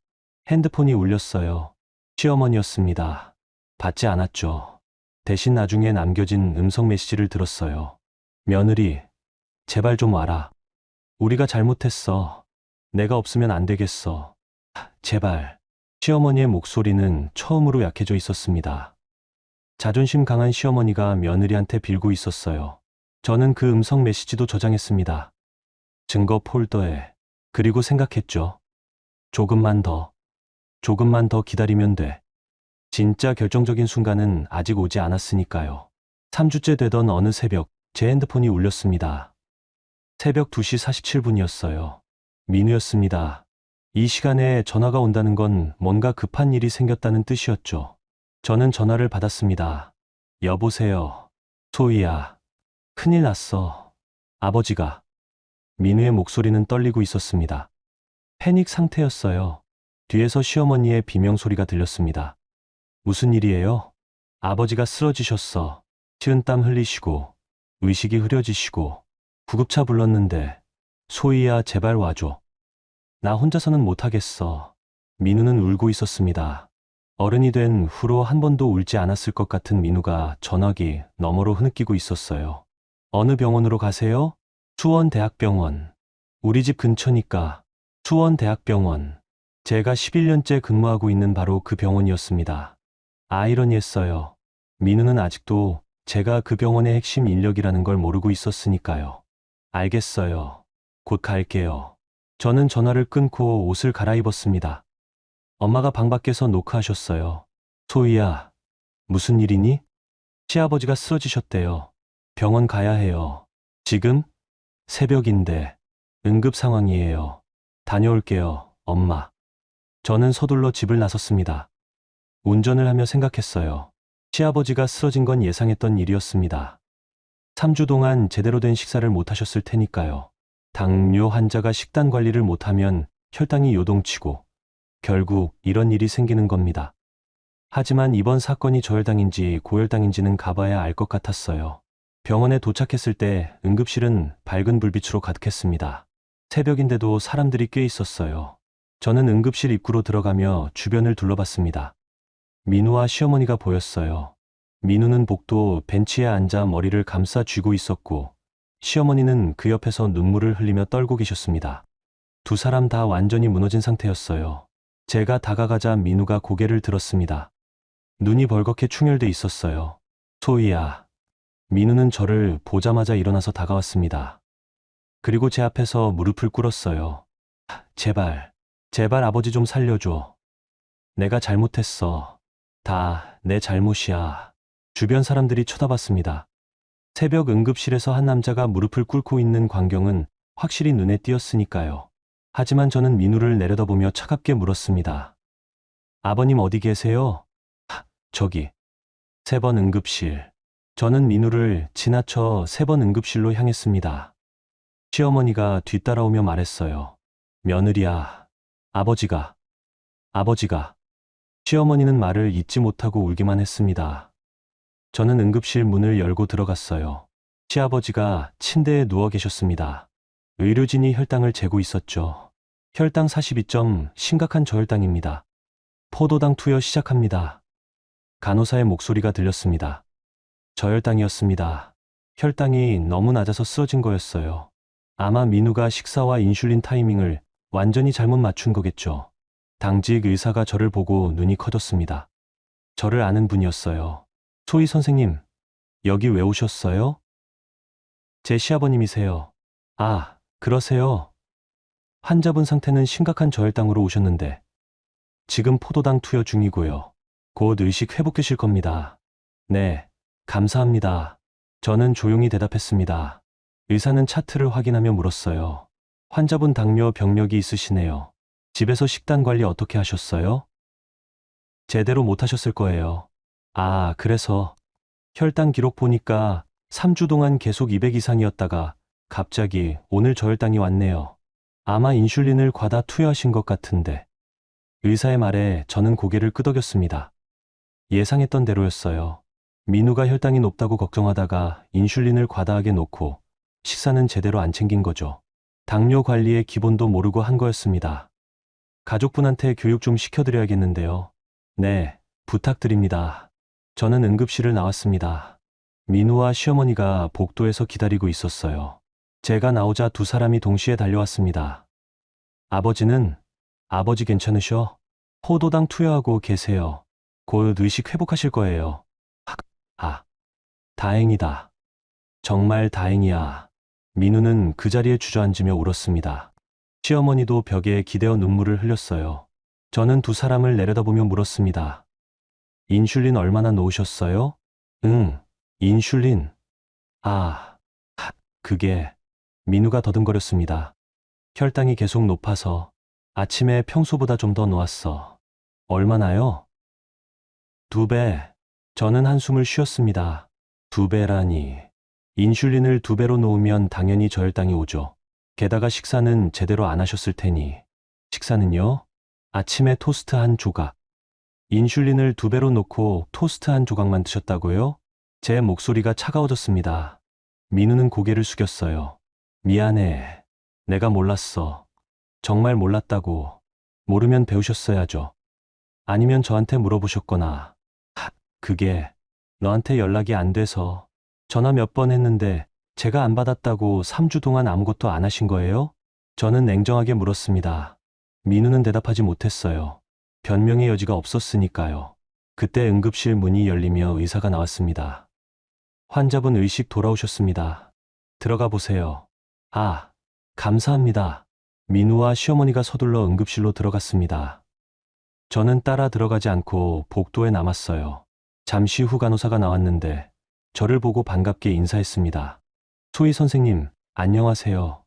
핸드폰이 울렸어요. 시어머니였습니다. 받지 않았죠. 대신 나중에 남겨진 음성 메시지를 들었어요. 며느리, 제발 좀 와라. 우리가 잘못했어. 내가 없으면 안 되겠어. 제발. 시어머니의 목소리는 처음으로 약해져 있었습니다. 자존심 강한 시어머니가 며느리한테 빌고 있었어요. 저는 그 음성 메시지도 저장했습니다. 증거 폴더에. 그리고 생각했죠. 조금만 더 기다리면 돼. 진짜 결정적인 순간은 아직 오지 않았으니까요. 3주째 되던 어느 새벽, 제 핸드폰이 울렸습니다. 새벽 2시 47분이었어요. 민우였습니다. 이 시간에 전화가 온다는 건 뭔가 급한 일이 생겼다는 뜻이었죠. 저는 전화를 받았습니다. 여보세요. 소희야. 큰일 났어. 아버지가. 민우의 목소리는 떨리고 있었습니다. 패닉 상태였어요. 뒤에서 시어머니의 비명소리가 들렸습니다. 무슨 일이에요? 아버지가 쓰러지셨어. 식은땀 흘리시고, 의식이 흐려지시고, 구급차 불렀는데, 소희야, 제발 와줘. 나 혼자서는 못하겠어. 민우는 울고 있었습니다. 어른이 된 후로 한 번도 울지 않았을 것 같은 민우가 전화기 너머로 흐느끼고 있었어요. 어느 병원으로 가세요? 수원대학병원. 우리 집 근처니까. 수원대학병원. 제가 11년째 근무하고 있는 바로 그 병원이었습니다. 아이러니했어요. 민우는 아직도 제가 그 병원의 핵심 인력이라는 걸 모르고 있었으니까요. 알겠어요. 곧 갈게요. 저는 전화를 끊고 옷을 갈아입었습니다. 엄마가 방 밖에서 노크하셨어요. 소희야, 무슨 일이니? 시아버지가 쓰러지셨대요. 병원 가야 해요. 지금? 새벽인데 응급 상황이에요. 다녀올게요, 엄마. 저는 서둘러 집을 나섰습니다. 운전을 하며 생각했어요. 시아버지가 쓰러진 건 예상했던 일이었습니다. 3주 동안 제대로 된 식사를 못 하셨을 테니까요. 당뇨 환자가 식단 관리를 못하면 혈당이 요동치고 결국 이런 일이 생기는 겁니다. 하지만 이번 사건이 저혈당인지 고혈당인지는 가봐야 알 것 같았어요. 병원에 도착했을 때 응급실은 밝은 불빛으로 가득했습니다. 새벽인데도 사람들이 꽤 있었어요. 저는 응급실 입구로 들어가며 주변을 둘러봤습니다. 민우와 시어머니가 보였어요. 민우는 복도 벤치에 앉아 머리를 감싸 쥐고 있었고, 시어머니는 그 옆에서 눈물을 흘리며 떨고 계셨습니다. 두 사람 다 완전히 무너진 상태였어요. 제가 다가가자 민우가 고개를 들었습니다. 눈이 벌겋게 충혈돼 있었어요. 소희야. 민우는 저를 보자마자 일어나서 다가왔습니다. 그리고 제 앞에서 무릎을 꿇었어요. 제발, 제발 아버지 좀 살려줘. 내가 잘못했어. 다 내 잘못이야. 주변 사람들이 쳐다봤습니다. 새벽 응급실에서 한 남자가 무릎을 꿇고 있는 광경은 확실히 눈에 띄었으니까요. 하지만 저는 민우를 내려다보며 차갑게 물었습니다. 아버님 어디 계세요? 저기. 3번 응급실. 저는 민우를 지나쳐 3번 응급실로 향했습니다. 시어머니가 뒤따라오며 말했어요. 며느리야, 아버지가. 시어머니는 말을 잇지 못하고 울기만 했습니다. 저는 응급실 문을 열고 들어갔어요. 시아버지가 침대에 누워 계셨습니다. 의료진이 혈당을 재고 있었죠. 혈당 42점, 심각한 저혈당입니다. 포도당 투여 시작합니다. 간호사의 목소리가 들렸습니다. 저혈당이었습니다. 혈당이 너무 낮아서 쓰러진 거였어요. 아마 민우가 식사와 인슐린 타이밍을 완전히 잘못 맞춘 거겠죠. 당직 의사가 저를 보고 눈이 커졌습니다. 저를 아는 분이었어요. 소희 선생님, 여기 왜 오셨어요? 제 시아버님이세요. 아, 그러세요. 환자분 상태는 심각한 저혈당으로 오셨는데 지금 포도당 투여 중이고요. 곧 의식 회복되실 겁니다. 네, 감사합니다. 저는 조용히 대답했습니다. 의사는 차트를 확인하며 물었어요. 환자분 당뇨 병력이 있으시네요. 집에서 식단 관리 어떻게 하셨어요? 제대로 못 하셨을 거예요. 아, 그래서 혈당 기록 보니까 3주 동안 계속 200 이상이었다가 갑자기 오늘 저혈당이 왔네요. 아마 인슐린을 과다 투여하신 것 같은데. 의사의 말에 저는 고개를 끄덕였습니다. 예상했던 대로였어요. 민우가 혈당이 높다고 걱정하다가 인슐린을 과다하게 놓고 식사는 제대로 안 챙긴 거죠. 당뇨 관리의 기본도 모르고 한 거였습니다. 가족분한테 교육 좀 시켜드려야겠는데요. 네, 부탁드립니다. 저는 응급실을 나왔습니다. 민우와 시어머니가 복도에서 기다리고 있었어요. 제가 나오자 두 사람이 동시에 달려왔습니다. 아버지 괜찮으셔? 포도당 투여하고 계세요. 곧 의식 회복하실 거예요. 다행이다. 정말 다행이야. 민우는 그 자리에 주저앉으며 울었습니다. 시어머니도 벽에 기대어 눈물을 흘렸어요. 저는 두 사람을 내려다보며 물었습니다. 인슐린 얼마나 놓으셨어요? 응, 인슐린. 그게. 민우가 더듬거렸습니다. 혈당이 계속 높아서 아침에 평소보다 좀 더 놓았어. 얼마나요? 2배. 저는 한숨을 쉬었습니다. 2배라니. 인슐린을 2배로 놓으면 당연히 저혈당이 오죠. 게다가 식사는 제대로 안 하셨을 테니. 식사는요? 아침에 토스트 한 조각. 인슐린을 2배로 놓고 토스트 한 조각만 드셨다고요? 제 목소리가 차가워졌습니다. 민우는 고개를 숙였어요. 미안해. 내가 몰랐어. 정말 몰랐다고. 모르면 배우셨어야죠. 아니면 저한테 물어보셨거나. 그게 너한테 연락이 안 돼서 전화 몇 번 했는데 제가 안 받았다고 3주 동안 아무것도 안 하신 거예요? 저는 냉정하게 물었습니다. 민우는 대답하지 못했어요. 변명의 여지가 없었으니까요. 그때 응급실 문이 열리며 의사가 나왔습니다. 환자분 의식 돌아오셨습니다. 들어가 보세요. 감사합니다. 민우와 시어머니가 서둘러 응급실로 들어갔습니다. 저는 따라 들어가지 않고 복도에 남았어요. 잠시 후 간호사가 나왔는데 저를 보고 반갑게 인사했습니다. 소희 선생님, 안녕하세요.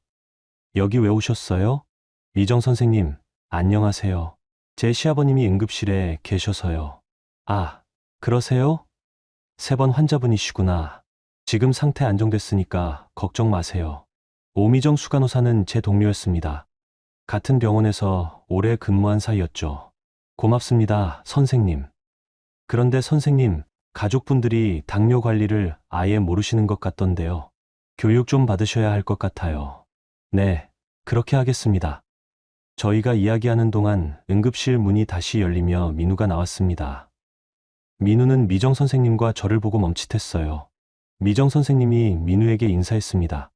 여기 왜 오셨어요? 미정 선생님, 안녕하세요. 제 시아버님이 응급실에 계셔서요. 아, 그러세요? 3번 환자분이시구나. 지금 상태 안정됐으니까 걱정 마세요. 오미정 수간호사는 제 동료였습니다. 같은 병원에서 오래 근무한 사이였죠. 고맙습니다, 선생님. 그런데 선생님, 가족분들이 당뇨 관리를 아예 모르시는 것 같던데요. 교육 좀 받으셔야 할 것 같아요. 네, 그렇게 하겠습니다. 저희가 이야기하는 동안 응급실 문이 다시 열리며 민우가 나왔습니다. 민우는 미정 선생님과 저를 보고 멈칫했어요. 미정 선생님이 민우에게 인사했습니다.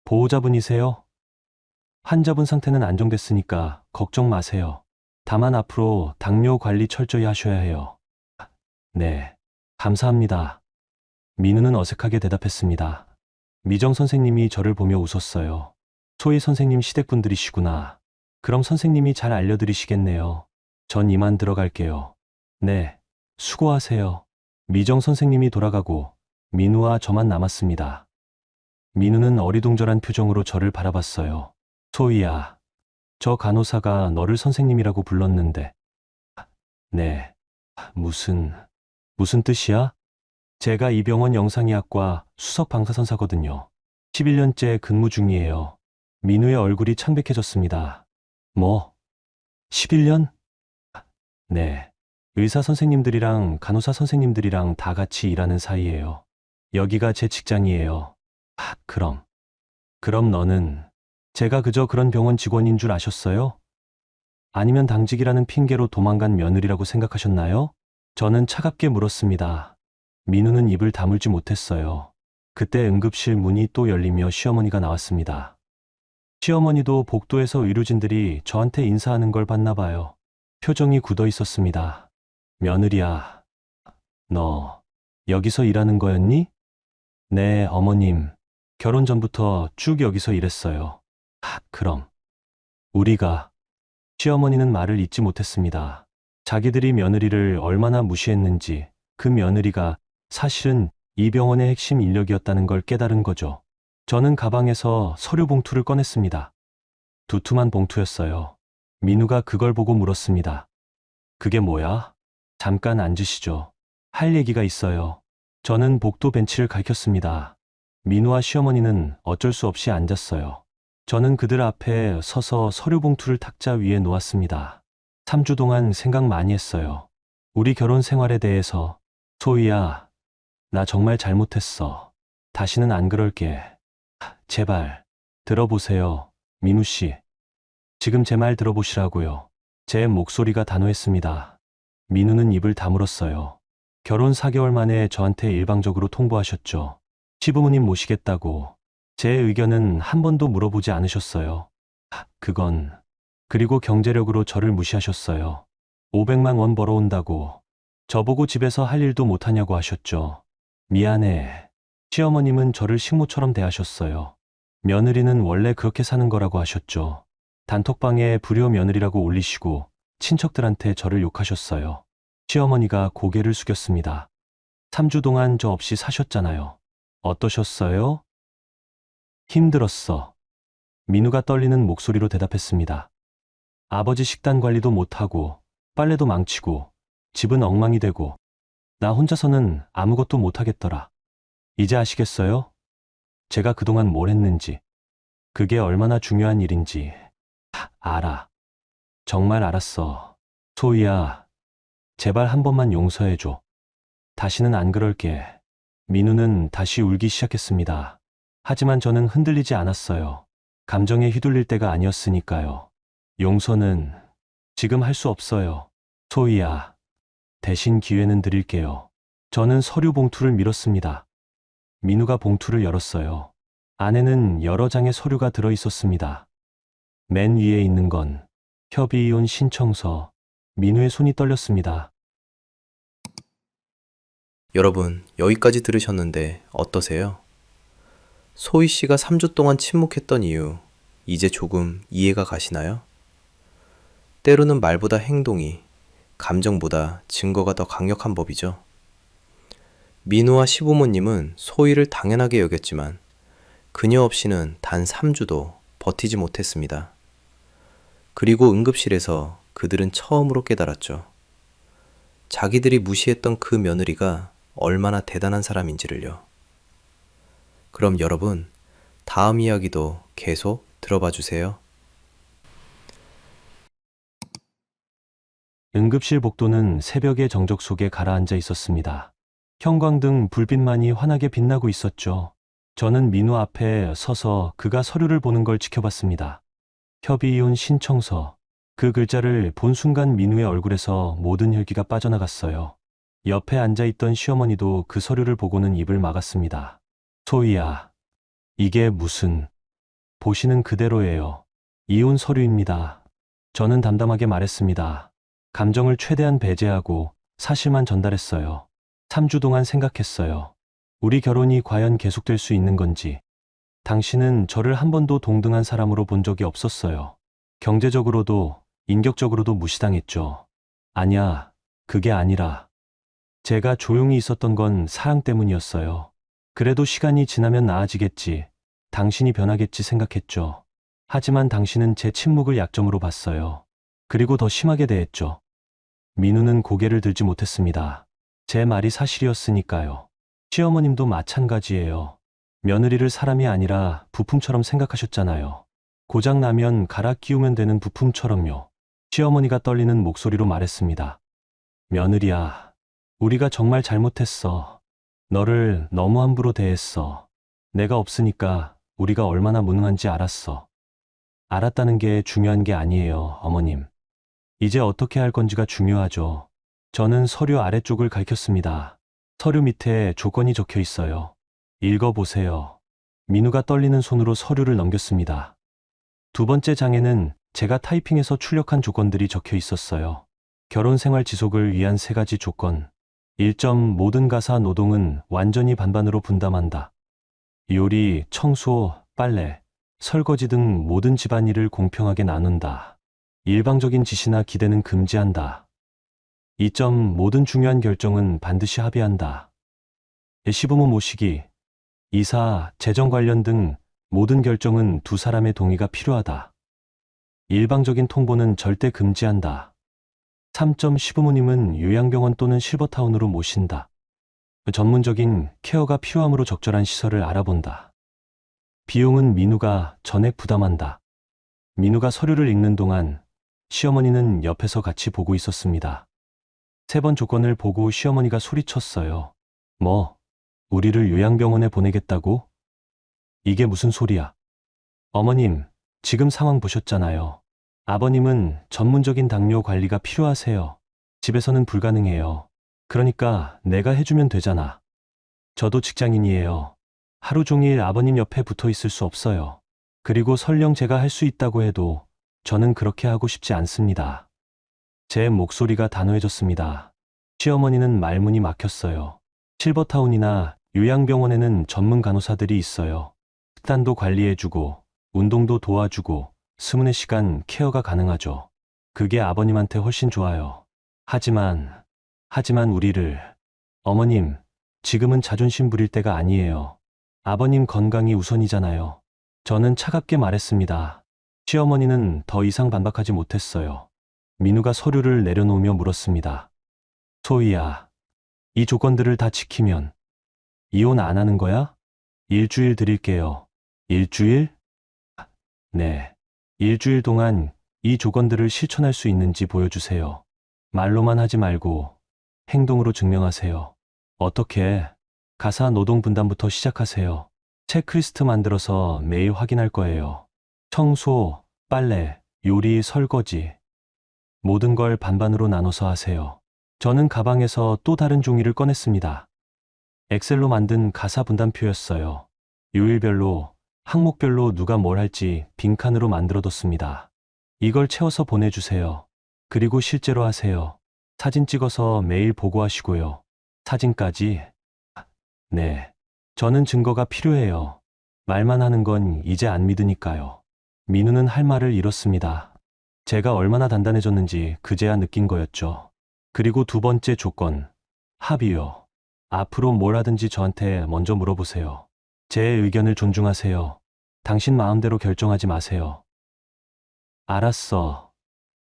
보호자분이세요? 환자분 상태는 안정됐으니까 걱정 마세요. 다만 앞으로 당뇨 관리 철저히 하셔야 해요. 네, 감사합니다. 민우는 어색하게 대답했습니다. 미정 선생님이 저를 보며 웃었어요. 소희 선생님 시댁분들이시구나. 그럼 선생님이 잘 알려드리시겠네요. 전 이만 들어갈게요. 네, 수고하세요. 미정 선생님이 돌아가고 민우와 저만 남았습니다. 민우는 어리둥절한 표정으로 저를 바라봤어요. 소희야, 저 간호사가 너를 선생님이라고 불렀는데. 네, 무슨 뜻이야? 제가 이 병원 영상의학과 수석 방사선사거든요. 11년째 근무 중이에요. 민우의 얼굴이 창백해졌습니다. 뭐? 11년? 네. 의사 선생님들이랑 간호사 선생님들이랑 다 같이 일하는 사이예요. 여기가 제 직장이에요. 그럼 너는 제가 그저 그런 병원 직원인 줄 아셨어요? 아니면 당직이라는 핑계로 도망간 며느리라고 생각하셨나요? 저는 차갑게 물었습니다. 민우는 입을 다물지 못했어요. 그때 응급실 문이 또 열리며 시어머니가 나왔습니다. 시어머니도 복도에서 의료진들이 저한테 인사하는 걸 봤나 봐요. 표정이 굳어 있었습니다. 며느리야, 너 여기서 일하는 거였니? 네, 어머님. 결혼 전부터 쭉 여기서 일했어요. 그럼 우리가 시어머니는 말을 잇지 못했습니다. 자기들이 며느리를 얼마나 무시했는지 그 며느리가 사실은 이 병원의 핵심 인력이었다는 걸 깨달은 거죠. 저는 가방에서 서류 봉투를 꺼냈습니다. 두툼한 봉투였어요. 민우가 그걸 보고 물었습니다. 그게 뭐야? 잠깐 앉으시죠. 할 얘기가 있어요. 저는 복도 벤치를 가리켰습니다. 민우와 시어머니는 어쩔 수 없이 앉았어요. 저는 그들 앞에 서서 서류 봉투를 탁자 위에 놓았습니다. 3주 동안 생각 많이 했어요. 우리 결혼 생활에 대해서. 소희야, 나 정말 잘못했어. 다시는 안 그럴게. 제발, 들어보세요. 민우 씨. 지금 제 말 들어보시라고요. 제 목소리가 단호했습니다. 민우는 입을 다물었어요. 결혼 4개월 만에 저한테 일방적으로 통보하셨죠. 시부모님 모시겠다고. 제 의견은 한 번도 물어보지 않으셨어요. 그리고 경제력으로 저를 무시하셨어요. 500만 원 벌어온다고. 저보고 집에서 할 일도 못하냐고 하셨죠. 미안해. 시어머님은 저를 식모처럼 대하셨어요. 며느리는 원래 그렇게 사는 거라고 하셨죠. 단톡방에 불효 며느리라고 올리시고 친척들한테 저를 욕하셨어요. 시어머니가 고개를 숙였습니다. 3주 동안 저 없이 사셨잖아요. 어떠셨어요? 힘들었어. 민우가 떨리는 목소리로 대답했습니다. 아버지 식단 관리도 못하고 빨래도 망치고 집은 엉망이 되고 나 혼자서는 아무것도 못하겠더라. 이제 아시겠어요? 제가 그동안 뭘 했는지. 그게 얼마나 중요한 일인지. 알아. 정말 알았어. 소희야, 제발 한 번만 용서해줘. 다시는 안 그럴게. 민우는 다시 울기 시작했습니다. 하지만 저는 흔들리지 않았어요. 감정에 휘둘릴 때가 아니었으니까요. 용서는 지금 할 수 없어요. 소희야, 대신 기회는 드릴게요. 저는 서류 봉투를 밀었습니다. 민우가 봉투를 열었어요. 안에는 여러 장의 서류가 들어 있었습니다. 맨 위에 있는 건 협의이혼 신청서. 민우의 손이 떨렸습니다.
여러분, 여기까지 들으셨는데 어떠세요? 소희 씨가 3주 동안 침묵했던 이유, 이제 조금 이해가 가시나요? 때로는 말보다 행동이, 감정보다 증거가 더 강력한 법이죠. 민우와 시부모님은 소희를 당연하게 여겼지만 그녀 없이는 단 3주도 버티지 못했습니다. 그리고 응급실에서 그들은 처음으로 깨달았죠. 자기들이 무시했던 그 며느리가 얼마나 대단한 사람인지를요. 그럼 여러분, 다음 이야기도 계속 들어봐 주세요.
응급실 복도는 새벽의 정적 속에 가라앉아 있었습니다. 형광등 불빛만이 환하게 빛나고 있었죠. 저는 민우 앞에 서서 그가 서류를 보는 걸 지켜봤습니다. 협의이혼 신청서. 그 글자를 본 순간 민우의 얼굴에서 모든 혈기가 빠져나갔어요. 옆에 앉아있던 시어머니도 그 서류를 보고는 입을 막았습니다. 소희야, 이게 무슨... 보시는 그대로예요. 이혼 서류입니다. 저는 담담하게 말했습니다. 감정을 최대한 배제하고 사실만 전달했어요. 3주 동안 생각했어요. 우리 결혼이 과연 계속될 수 있는 건지. 당신은 저를 한 번도 동등한 사람으로 본 적이 없었어요. 경제적으로도 인격적으로도 무시당했죠. 아니야, 그게 아니라 제가 조용히 있었던 건 사랑 때문이었어요. 그래도 시간이 지나면 나아지겠지. 당신이 변하겠지 생각했죠. 하지만 당신은 제 침묵을 약점으로 봤어요. 그리고 더 심하게 대했죠. 민우는 고개를 들지 못했습니다. 제 말이 사실이었으니까요. 시어머님도 마찬가지예요. 며느리를 사람이 아니라 부품처럼 생각하셨잖아요. 고장나면 갈아 끼우면 되는 부품처럼요. 시어머니가 떨리는 목소리로 말했습니다. 며느리야, 우리가 정말 잘못했어. 너를 너무 함부로 대했어. 내가 없으니까 우리가 얼마나 무능한지 알았어. 알았다는 게 중요한 게 아니에요, 어머님. 이제 어떻게 할 건지가 중요하죠. 저는 서류 아래쪽을 가리켰습니다. 서류 밑에 조건이 적혀 있어요. 읽어보세요. 민우가 떨리는 손으로 서류를 넘겼습니다. 두 번째 장에는 제가 타이핑해서 출력한 조건들이 적혀 있었어요. 결혼 생활 지속을 위한 3가지 조건. 1점 모든 가사 노동은 완전히 반반으로 분담한다. 요리, 청소, 빨래, 설거지 등 모든 집안일을 공평하게 나눈다. 일방적인 지시나 기대는 금지한다. 2점 모든 중요한 결정은 반드시 합의한다. 시부모 모시기, 이사, 재정 관련 등 모든 결정은 두 사람의 동의가 필요하다. 일방적인 통보는 절대 금지한다. 3점 시부모님은 요양병원 또는 실버타운으로 모신다. 전문적인 케어가 필요하므로 적절한 시설을 알아본다. 비용은 민우가 전액 부담한다. 민우가 서류를 읽는 동안 시어머니는 옆에서 같이 보고 있었습니다. 3번 조건을 보고 시어머니가 소리쳤어요. 뭐, 우리를 요양병원에 보내겠다고? 이게 무슨 소리야? 어머님, 지금 상황 보셨잖아요. 아버님은 전문적인 당뇨 관리가 필요하세요. 집에서는 불가능해요. 그러니까 내가 해주면 되잖아. 저도 직장인이에요. 하루 종일 아버님 옆에 붙어 있을 수 없어요. 그리고 설령 제가 할 수 있다고 해도 저는 그렇게 하고 싶지 않습니다. 제 목소리가 단호해졌습니다. 시어머니는 말문이 막혔어요. 실버타운이나 요양병원에는 전문 간호사들이 있어요. 식단도 관리해주고 운동도 도와주고 24시간 케어가 가능하죠. 그게 아버님한테 훨씬 좋아요. 하지만 우리를... 어머님, 지금은 자존심 부릴 때가 아니에요. 아버님 건강이 우선이잖아요. 저는 차갑게 말했습니다. 시어머니는 더 이상 반박하지 못했어요. 민우가 서류를 내려놓으며 물었습니다. 소희야, 이 조건들을 다 지키면 이혼 안 하는 거야? 일주일 드릴게요. 일주일? 네. 일주일 동안 이 조건들을 실천할 수 있는지 보여주세요. 말로만 하지 말고 행동으로 증명하세요. 어떻게? 가사 노동 분담부터 시작하세요. 체크리스트 만들어서 매일 확인할 거예요. 청소, 빨래, 요리, 설거지. 모든 걸 반반으로 나눠서 하세요. 저는 가방에서 또 다른 종이를 꺼냈습니다. 엑셀로 만든 가사 분담표였어요. 요일별로, 항목별로 누가 뭘 할지 빈칸으로 만들어뒀습니다. 이걸 채워서 보내주세요. 그리고 실제로 하세요. 사진 찍어서 매일 보고하시고요. 사진까지? 네. 저는 증거가 필요해요. 말만 하는 건 이제 안 믿으니까요. 민우는 할 말을 잃었습니다. 제가 얼마나 단단해졌는지 그제야 느낀 거였죠. 그리고 두 번째 조건, 합의요. 앞으로 뭘 하든지 저한테 먼저 물어보세요. 제 의견을 존중하세요. 당신 마음대로 결정하지 마세요. 알았어.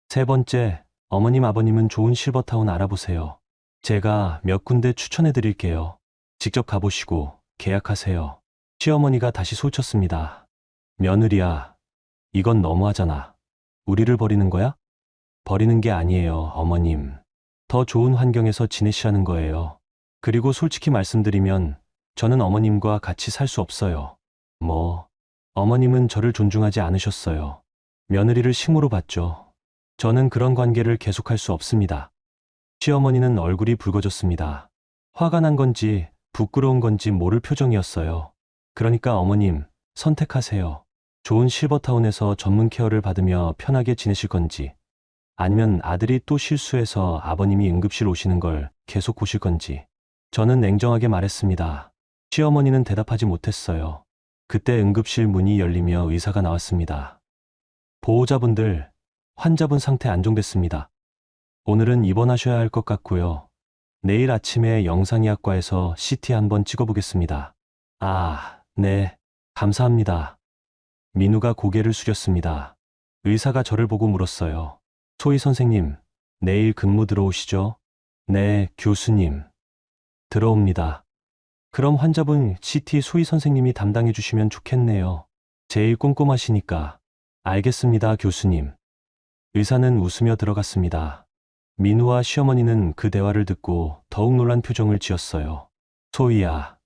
세 번째, 어머님 아버님은 좋은 실버타운 알아보세요. 제가 몇 군데 추천해 드릴게요. 직접 가보시고 계약하세요. 시어머니가 다시 소쳤습니다. 며느리야, 이건 너무하잖아. 우리를 버리는 거야? 버리는 게 아니에요, 어머님. 더 좋은 환경에서 지내시라는 거예요. 그리고 솔직히 말씀드리면 저는 어머님과 같이 살 수 없어요. 어머님은 저를 존중하지 않으셨어요. 며느리를 식모로 봤죠. 저는 그런 관계를 계속할 수 없습니다. 시어머니는 얼굴이 붉어졌습니다. 화가 난 건지 부끄러운 건지 모를 표정이었어요. 그러니까 어머님, 선택하세요. 좋은 실버타운에서 전문 케어를 받으며 편하게 지내실 건지, 아니면 아들이 또 실수해서 아버님이 응급실 오시는 걸 계속 보실 건지. 저는 냉정하게 말했습니다. 시어머니는 대답하지 못했어요. 그때 응급실 문이 열리며 의사가 나왔습니다. 보호자분들, 환자분 상태 안정됐습니다. 오늘은 입원하셔야 할 것 같고요. 내일 아침에 영상의학과에서 CT 한번 찍어보겠습니다. 아, 네, 감사합니다. 민우가 고개를 숙였습니다. 의사가 저를 보고 물었어요. 소희 선생님, 내일 근무 들어오시죠? 네, 교수님. 들어옵니다. 그럼 환자분 CT 소희 선생님이 담당해 주시면 좋겠네요. 제일 꼼꼼하시니까. 알겠습니다, 교수님. 의사는 웃으며 들어갔습니다. 민우와 시어머니는 그 대화를 듣고 더욱 놀란 표정을 지었어요. 소희야,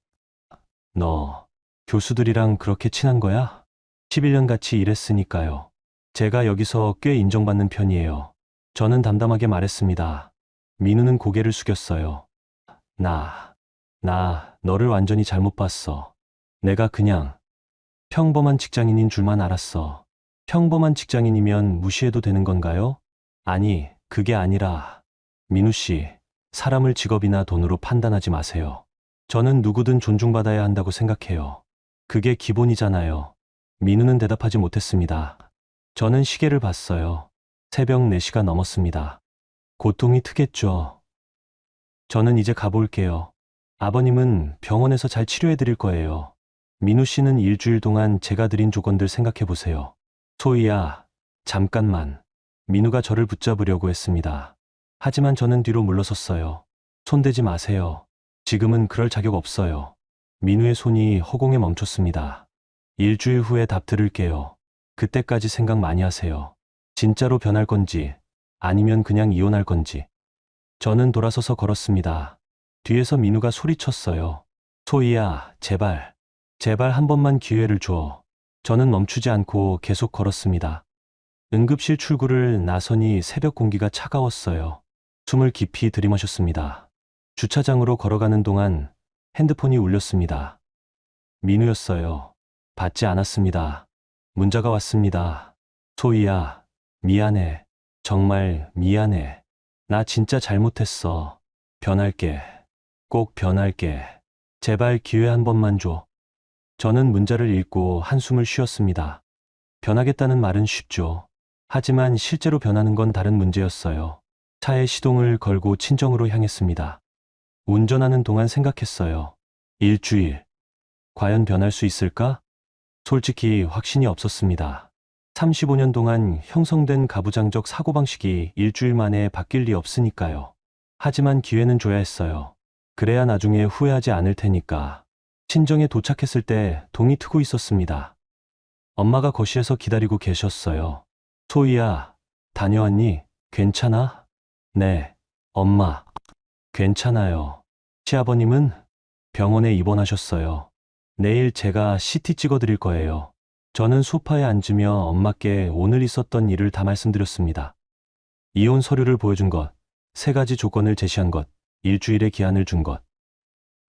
너 교수들이랑 그렇게 친한 거야? 11년 같이 일했으니까요. 제가 여기서 꽤 인정받는 편이에요. 저는 담담하게 말했습니다. 민우는 고개를 숙였어요. 너를 완전히 잘못 봤어. 내가 그냥 평범한 직장인인 줄만 알았어. 평범한 직장인이면 무시해도 되는 건가요? 아니, 그게 아니라, 민우 씨, 사람을 직업이나 돈으로 판단하지 마세요. 저는 누구든 존중받아야 한다고 생각해요. 그게 기본이잖아요. 민우는 대답하지 못했습니다. 저는 시계를 봤어요. 새벽 4시가 넘었습니다. 고통이 트겠죠. 저는 이제 가볼게요. 아버님은 병원에서 잘 치료해 드릴 거예요. 민우 씨는 일주일 동안 제가 드린 조건들 생각해 보세요. 소희야, 잠깐만. 민우가 저를 붙잡으려고 했습니다. 하지만 저는 뒤로 물러섰어요. 손대지 마세요. 지금은 그럴 자격 없어요. 민우의 손이 허공에 멈췄습니다. 일주일 후에 답 들을게요. 그때까지 생각 많이 하세요. 진짜로 변할 건지, 아니면 그냥 이혼할 건지. 저는 돌아서서 걸었습니다. 뒤에서 민우가 소리쳤어요. 소희야, 제발. 제발 한 번만 기회를 줘. 저는 멈추지 않고 계속 걸었습니다. 응급실 출구를 나서니 새벽 공기가 차가웠어요. 숨을 깊이 들이마셨습니다. 주차장으로 걸어가는 동안 핸드폰이 울렸습니다. 민우였어요. 받지 않았습니다. 문자가 왔습니다. 소희야, 미안해. 정말 미안해. 나 진짜 잘못했어. 변할게. 꼭 변할게. 제발 기회 한 번만 줘. 저는 문자를 읽고 한숨을 쉬었습니다. 변하겠다는 말은 쉽죠. 하지만 실제로 변하는 건 다른 문제였어요. 차에 시동을 걸고 친정으로 향했습니다. 운전하는 동안 생각했어요. 일주일. 과연 변할 수 있을까? 솔직히 확신이 없었습니다. 35년 동안 형성된 가부장적 사고방식이 일주일 만에 바뀔 리 없으니까요. 하지만 기회는 줘야 했어요. 그래야 나중에 후회하지 않을 테니까. 친정에 도착했을 때 동이 트고 있었습니다. 엄마가 거실에서 기다리고 계셨어요. 소희야, 다녀왔니? 괜찮아? 네, 엄마. 괜찮아요. 시아버님은 병원에 입원하셨어요. 내일 제가 CT 찍어드릴 거예요. 저는 소파에 앉으며 엄마께 오늘 있었던 일을 다 말씀드렸습니다. 이혼 서류를 보여준 것, 3가지 조건을 제시한 것, 일주일의 기한을 준 것.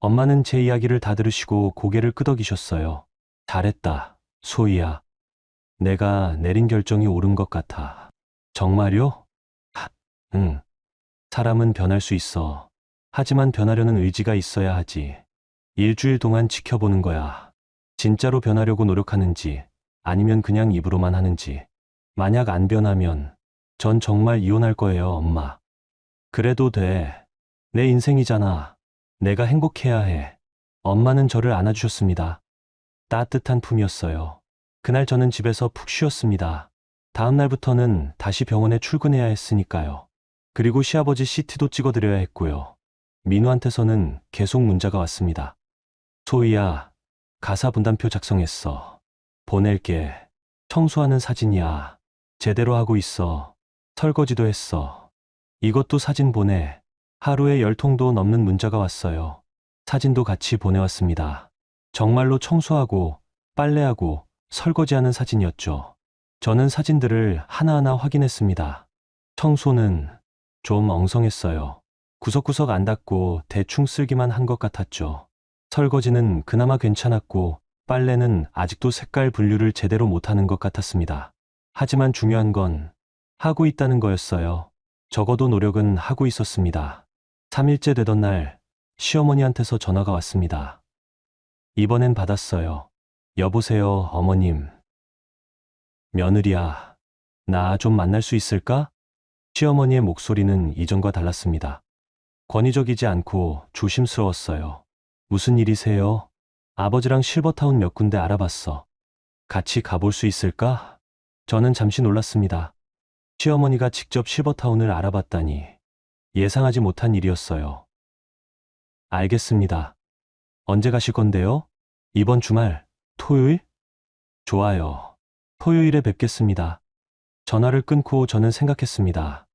엄마는 제 이야기를 다 들으시고 고개를 끄덕이셨어요. 잘했다, 소희야. 내가 내린 결정이 옳은 것 같아. 정말요? 응. 사람은 변할 수 있어. 하지만 변하려는 의지가 있어야 하지. 일주일 동안 지켜보는 거야. 진짜로 변하려고 노력하는지, 아니면 그냥 입으로만 하는지. 만약 안 변하면 전 정말 이혼할 거예요, 엄마. 그래도 돼. 내 인생이잖아. 내가 행복해야 해. 엄마는 저를 안아주셨습니다. 따뜻한 품이었어요. 그날 저는 집에서 푹 쉬었습니다. 다음 날부터는 다시 병원에 출근해야 했으니까요. 그리고 시아버지 CT도 찍어드려야 했고요. 민우한테서는 계속 문자가 왔습니다. 소희야, 가사 분담표 작성했어. 보낼게. 청소하는 사진이야. 제대로 하고 있어. 설거지도 했어. 이것도 사진 보내. 하루에 10통도 넘는 문자가 왔어요. 사진도 같이 보내왔습니다. 정말로 청소하고 빨래하고 설거지하는 사진이었죠. 저는 사진들을 하나하나 확인했습니다. 청소는 좀 엉성했어요. 구석구석 안 닦고 대충 쓸기만 한 것 같았죠. 설거지는 그나마 괜찮았고 빨래는 아직도 색깔 분류를 제대로 못하는 것 같았습니다. 하지만 중요한 건 하고 있다는 거였어요. 적어도 노력은 하고 있었습니다. 3일째 되던 날 시어머니한테서 전화가 왔습니다. 이번엔 받았어요. 여보세요, 어머님. 며느리야, 나 좀 만날 수 있을까? 시어머니의 목소리는 이전과 달랐습니다. 권위적이지 않고 조심스러웠어요. 무슨 일이세요? 아버지랑 실버타운 몇 군데 알아봤어. 같이 가볼 수 있을까? 저는 잠시 놀랐습니다. 시어머니가 직접 실버타운을 알아봤다니 예상하지 못한 일이었어요. 알겠습니다. 언제 가실 건데요? 이번 주말, 토요일? 좋아요. 토요일에 뵙겠습니다. 전화를 끊고 저는 생각했습니다.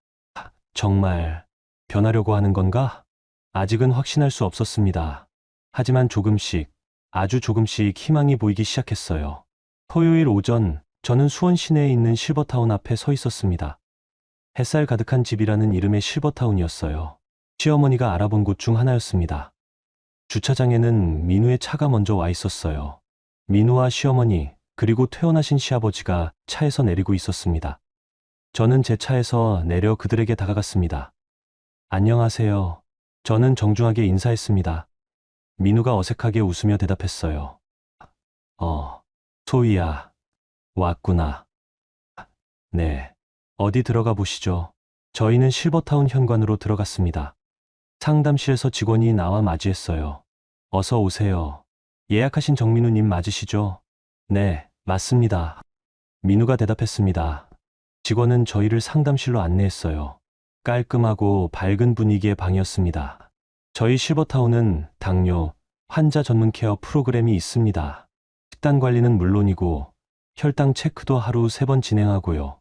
정말 변하려고 하는 건가? 아직은 확신할 수 없었습니다. 하지만 조금씩, 아주 조금씩 희망이 보이기 시작했어요. 토요일 오전, 저는 수원 시내에 있는 실버타운 앞에 서 있었습니다. 햇살 가득한 집이라는 이름의 실버타운이었어요. 시어머니가 알아본 곳 중 하나였습니다. 주차장에는 민우의 차가 먼저 와 있었어요. 민우와 시어머니, 그리고 퇴원하신 시아버지가 차에서 내리고 있었습니다. 저는 제 차에서 내려 그들에게 다가갔습니다. 안녕하세요. 저는 정중하게 인사했습니다. 민우가 어색하게 웃으며 대답했어요. 소희야. 왔구나. 네. 어디 들어가 보시죠. 저희는 실버타운 현관으로 들어갔습니다. 상담실에서 직원이 나와 맞이했어요. 어서 오세요. 예약하신 정민우님 맞으시죠? 네, 맞습니다. 민우가 대답했습니다. 직원은 저희를 상담실로 안내했어요. 깔끔하고 밝은 분위기의 방이었습니다. 저희 실버타운은 당뇨, 환자 전문 케어 프로그램이 있습니다. 식단 관리는 물론이고 혈당 체크도 하루 3번 진행하고요.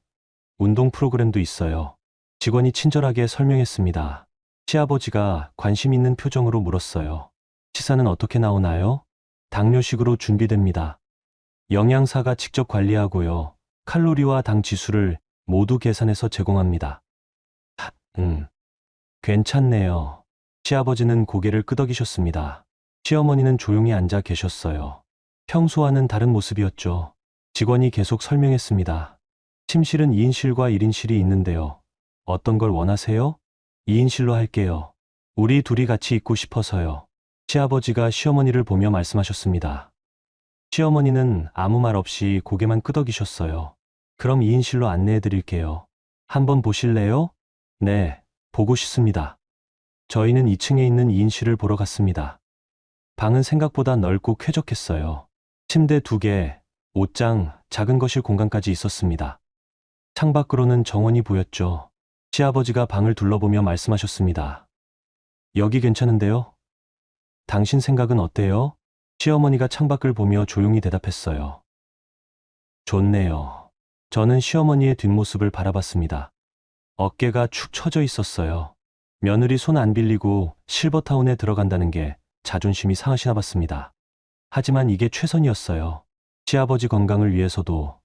운동 프로그램도 있어요. 직원이 친절하게 설명했습니다. 시아버지가 관심 있는 표정으로 물었어요. 식사는 어떻게 나오나요? 당뇨식으로 준비됩니다. 영양사가 직접 관리하고요. 칼로리와 당 지수를 모두 계산해서 제공합니다. 괜찮네요. 시아버지는 고개를 끄덕이셨습니다. 시어머니는 조용히 앉아 계셨어요. 평소와는 다른 모습이었죠. 직원이 계속 설명했습니다. 침실은 2인실과 1인실이 있는데요. 어떤 걸 원하세요? 2인실로 할게요. 우리 둘이 같이 있고 싶어서요. 시아버지가 시어머니를 보며 말씀하셨습니다. 시어머니는 아무 말 없이 고개만 끄덕이셨어요. 그럼 2인실로 안내해 드릴게요. 한번 보실래요? 네, 보고 싶습니다. 저희는 2층에 있는 2인실을 보러 갔습니다. 방은 생각보다 넓고 쾌적했어요. 침대 2개, 옷장, 작은 거실 공간까지 있었습니다. 창밖으로는 정원이 보였죠. 시아버지가 방을 둘러보며 말씀하셨습니다. 여기 괜찮은데요? 당신 생각은 어때요? 시어머니가 창밖을 보며 조용히 대답했어요. 좋네요. 저는 시어머니의 뒷모습을 바라봤습니다. 어깨가 축 처져 있었어요. 며느리 손 안 빌리고 실버타운에 들어간다는 게 자존심이 상하시나 봤습니다. 하지만 이게 최선이었어요. 시아버지 건강을 위해서도,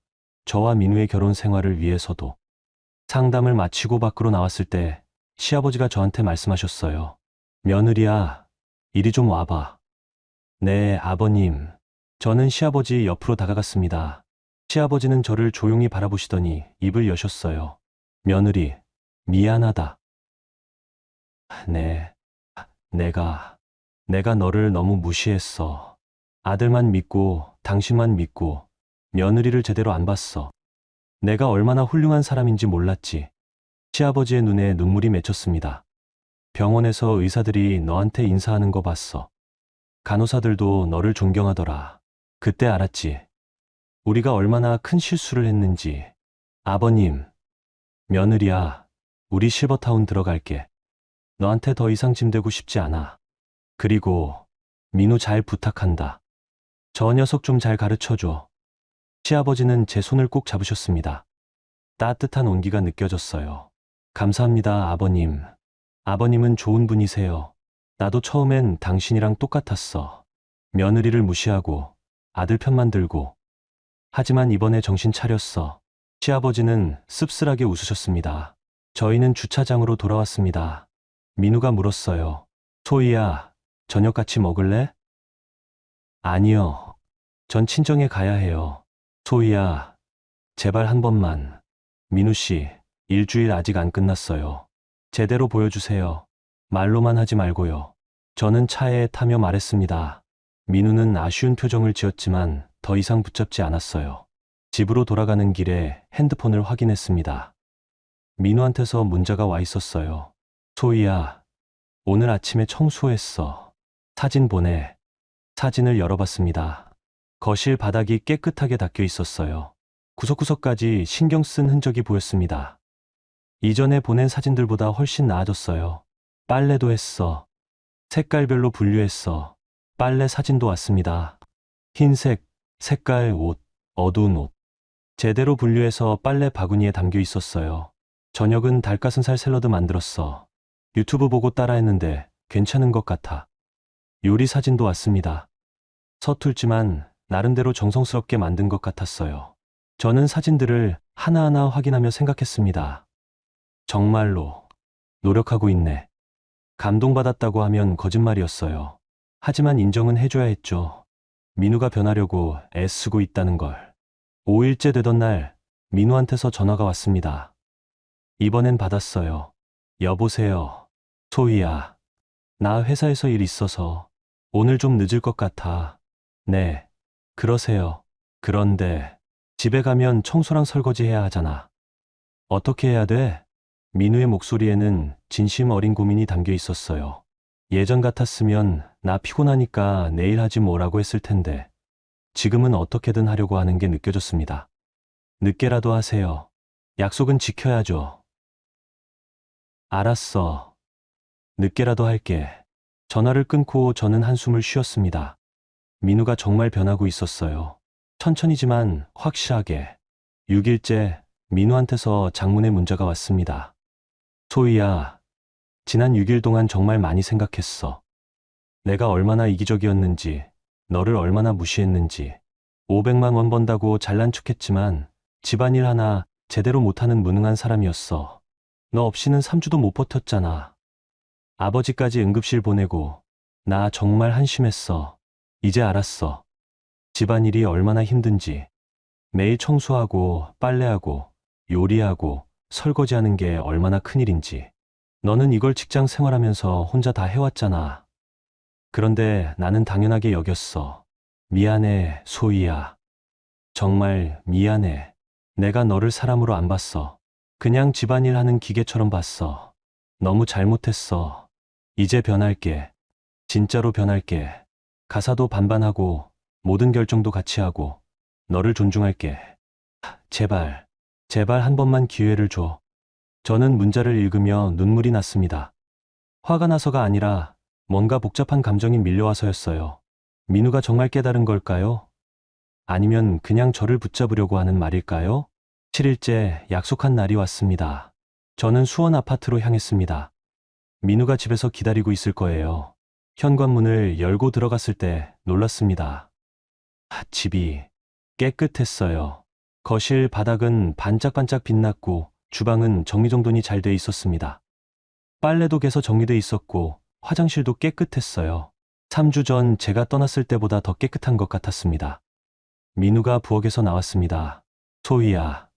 저와 민우의 결혼 생활을 위해서도. 상담을 마치고 밖으로 나왔을 때 시아버지가 저한테 말씀하셨어요. 며느리야, 이리 좀 와봐. 네, 아버님. 저는 시아버지 옆으로 다가갔습니다. 시아버지는 저를 조용히 바라보시더니 입을 여셨어요. 며느리, 미안하다. 네, 내가 너를 너무 무시했어. 아들만 믿고, 당신만 믿고, 며느리를 제대로 안 봤어. 내가 얼마나 훌륭한 사람인지 몰랐지. 시아버지의 눈에 눈물이 맺혔습니다. 병원에서 의사들이 너한테 인사하는 거 봤어. 간호사들도 너를 존경하더라. 그때 알았지. 우리가 얼마나 큰 실수를 했는지. 아버님, 며느리야, 우리 실버타운 들어갈게. 너한테 더 이상 짐되고 싶지 않아. 그리고 민우 잘 부탁한다. 저 녀석 좀 잘 가르쳐줘. 시아버지는 제 손을 꼭 잡으셨습니다. 따뜻한 온기가 느껴졌어요. 감사합니다, 아버님. 아버님은 좋은 분이세요. 나도 처음엔 당신이랑 똑같았어. 며느리를 무시하고 아들 편만 들고. 하지만 이번에 정신 차렸어. 시아버지는 씁쓸하게 웃으셨습니다. 저희는 주차장으로 돌아왔습니다. 민우가 물었어요. 소희야, 저녁 같이 먹을래? 아니요. 전 친정에 가야 해요. 소희야, 제발 한 번만. 민우 씨, 일주일 아직 안 끝났어요. 제대로 보여주세요. 말로만 하지 말고요. 저는 차에 타며 말했습니다. 민우는 아쉬운 표정을 지었지만 더 이상 붙잡지 않았어요. 집으로 돌아가는 길에 핸드폰을 확인했습니다. 민우한테서 문자가 와 있었어요. 소희야, 오늘 아침에 청소했어. 사진 보내. 사진을 열어봤습니다. 거실 바닥이 깨끗하게 닦여 있었어요. 구석구석까지 신경 쓴 흔적이 보였습니다. 이전에 보낸 사진들보다 훨씬 나아졌어요. 빨래도 했어. 색깔별로 분류했어. 빨래 사진도 왔습니다. 흰색, 색깔 옷, 어두운 옷. 제대로 분류해서 빨래 바구니에 담겨 있었어요. 저녁은 닭가슴살 샐러드 만들었어. 유튜브 보고 따라했는데 괜찮은 것 같아. 요리 사진도 왔습니다. 서툴지만 나름대로 정성스럽게 만든 것 같았어요. 저는 사진들을 하나하나 확인하며 생각했습니다. 정말로 노력하고 있네. 감동받았다고 하면 거짓말이었어요. 하지만 인정은 해줘야 했죠. 민우가 변하려고 애쓰고 있다는 걸. 5일째 되던 날 민우한테서 전화가 왔습니다. 이번엔 받았어요. 여보세요. 소희야. 나 회사에서 일 있어서 오늘 좀 늦을 것 같아. 네. 그러세요. 그런데 집에 가면 청소랑 설거지 해야 하잖아. 어떻게 해야 돼? 민우의 목소리에는 진심 어린 고민이 담겨 있었어요. 예전 같았으면 나 피곤하니까 내일 하지 뭐라고 했을 텐데 지금은 어떻게든 하려고 하는 게 느껴졌습니다. 늦게라도 하세요. 약속은 지켜야죠. 알았어. 늦게라도 할게. 전화를 끊고 저는 한숨을 쉬었습니다. 민우가 정말 변하고 있었어요. 천천히지만 확실하게. 6일째 민우한테서 장문의 문자가 왔습니다. 소희야, 지난 6일 동안 정말 많이 생각했어. 내가 얼마나 이기적이었는지, 너를 얼마나 무시했는지. 500만 원 번다고 잘난 척했지만 집안일 하나 제대로 못하는 무능한 사람이었어. 너 없이는 3주도 못 버텼잖아. 아버지까지 응급실 보내고 나 정말 한심했어. 이제 알았어. 집안일이 얼마나 힘든지. 매일 청소하고 빨래하고 요리하고 설거지하는 게 얼마나 큰일인지. 너는 이걸 직장 생활하면서 혼자 다 해왔잖아. 그런데 나는 당연하게 여겼어. 미안해, 소희야. 정말 미안해. 내가 너를 사람으로 안 봤어. 그냥 집안일 하는 기계처럼 봤어. 너무 잘못했어. 이제 변할게. 진짜로 변할게. 가사도 반반하고 모든 결정도 같이 하고 너를 존중할게. 제발, 제발 한 번만 기회를 줘. 저는 문자를 읽으며 눈물이 났습니다. 화가 나서가 아니라 뭔가 복잡한 감정이 밀려와서였어요. 민우가 정말 깨달은 걸까요? 아니면 그냥 저를 붙잡으려고 하는 말일까요? 7일째 약속한 날이 왔습니다. 저는 수원 아파트로 향했습니다. 민우가 집에서 기다리고 있을 거예요. 현관문을 열고 들어갔을 때 놀랐습니다. 집이 깨끗했어요. 거실 바닥은 반짝반짝 빛났고 주방은 정리정돈이 잘 돼 있었습니다. 빨래도 개서 정리돼 있었고 화장실도 깨끗했어요. 3주 전 제가 떠났을 때보다 더 깨끗한 것 같았습니다. 민우가 부엌에서 나왔습니다. 소희야,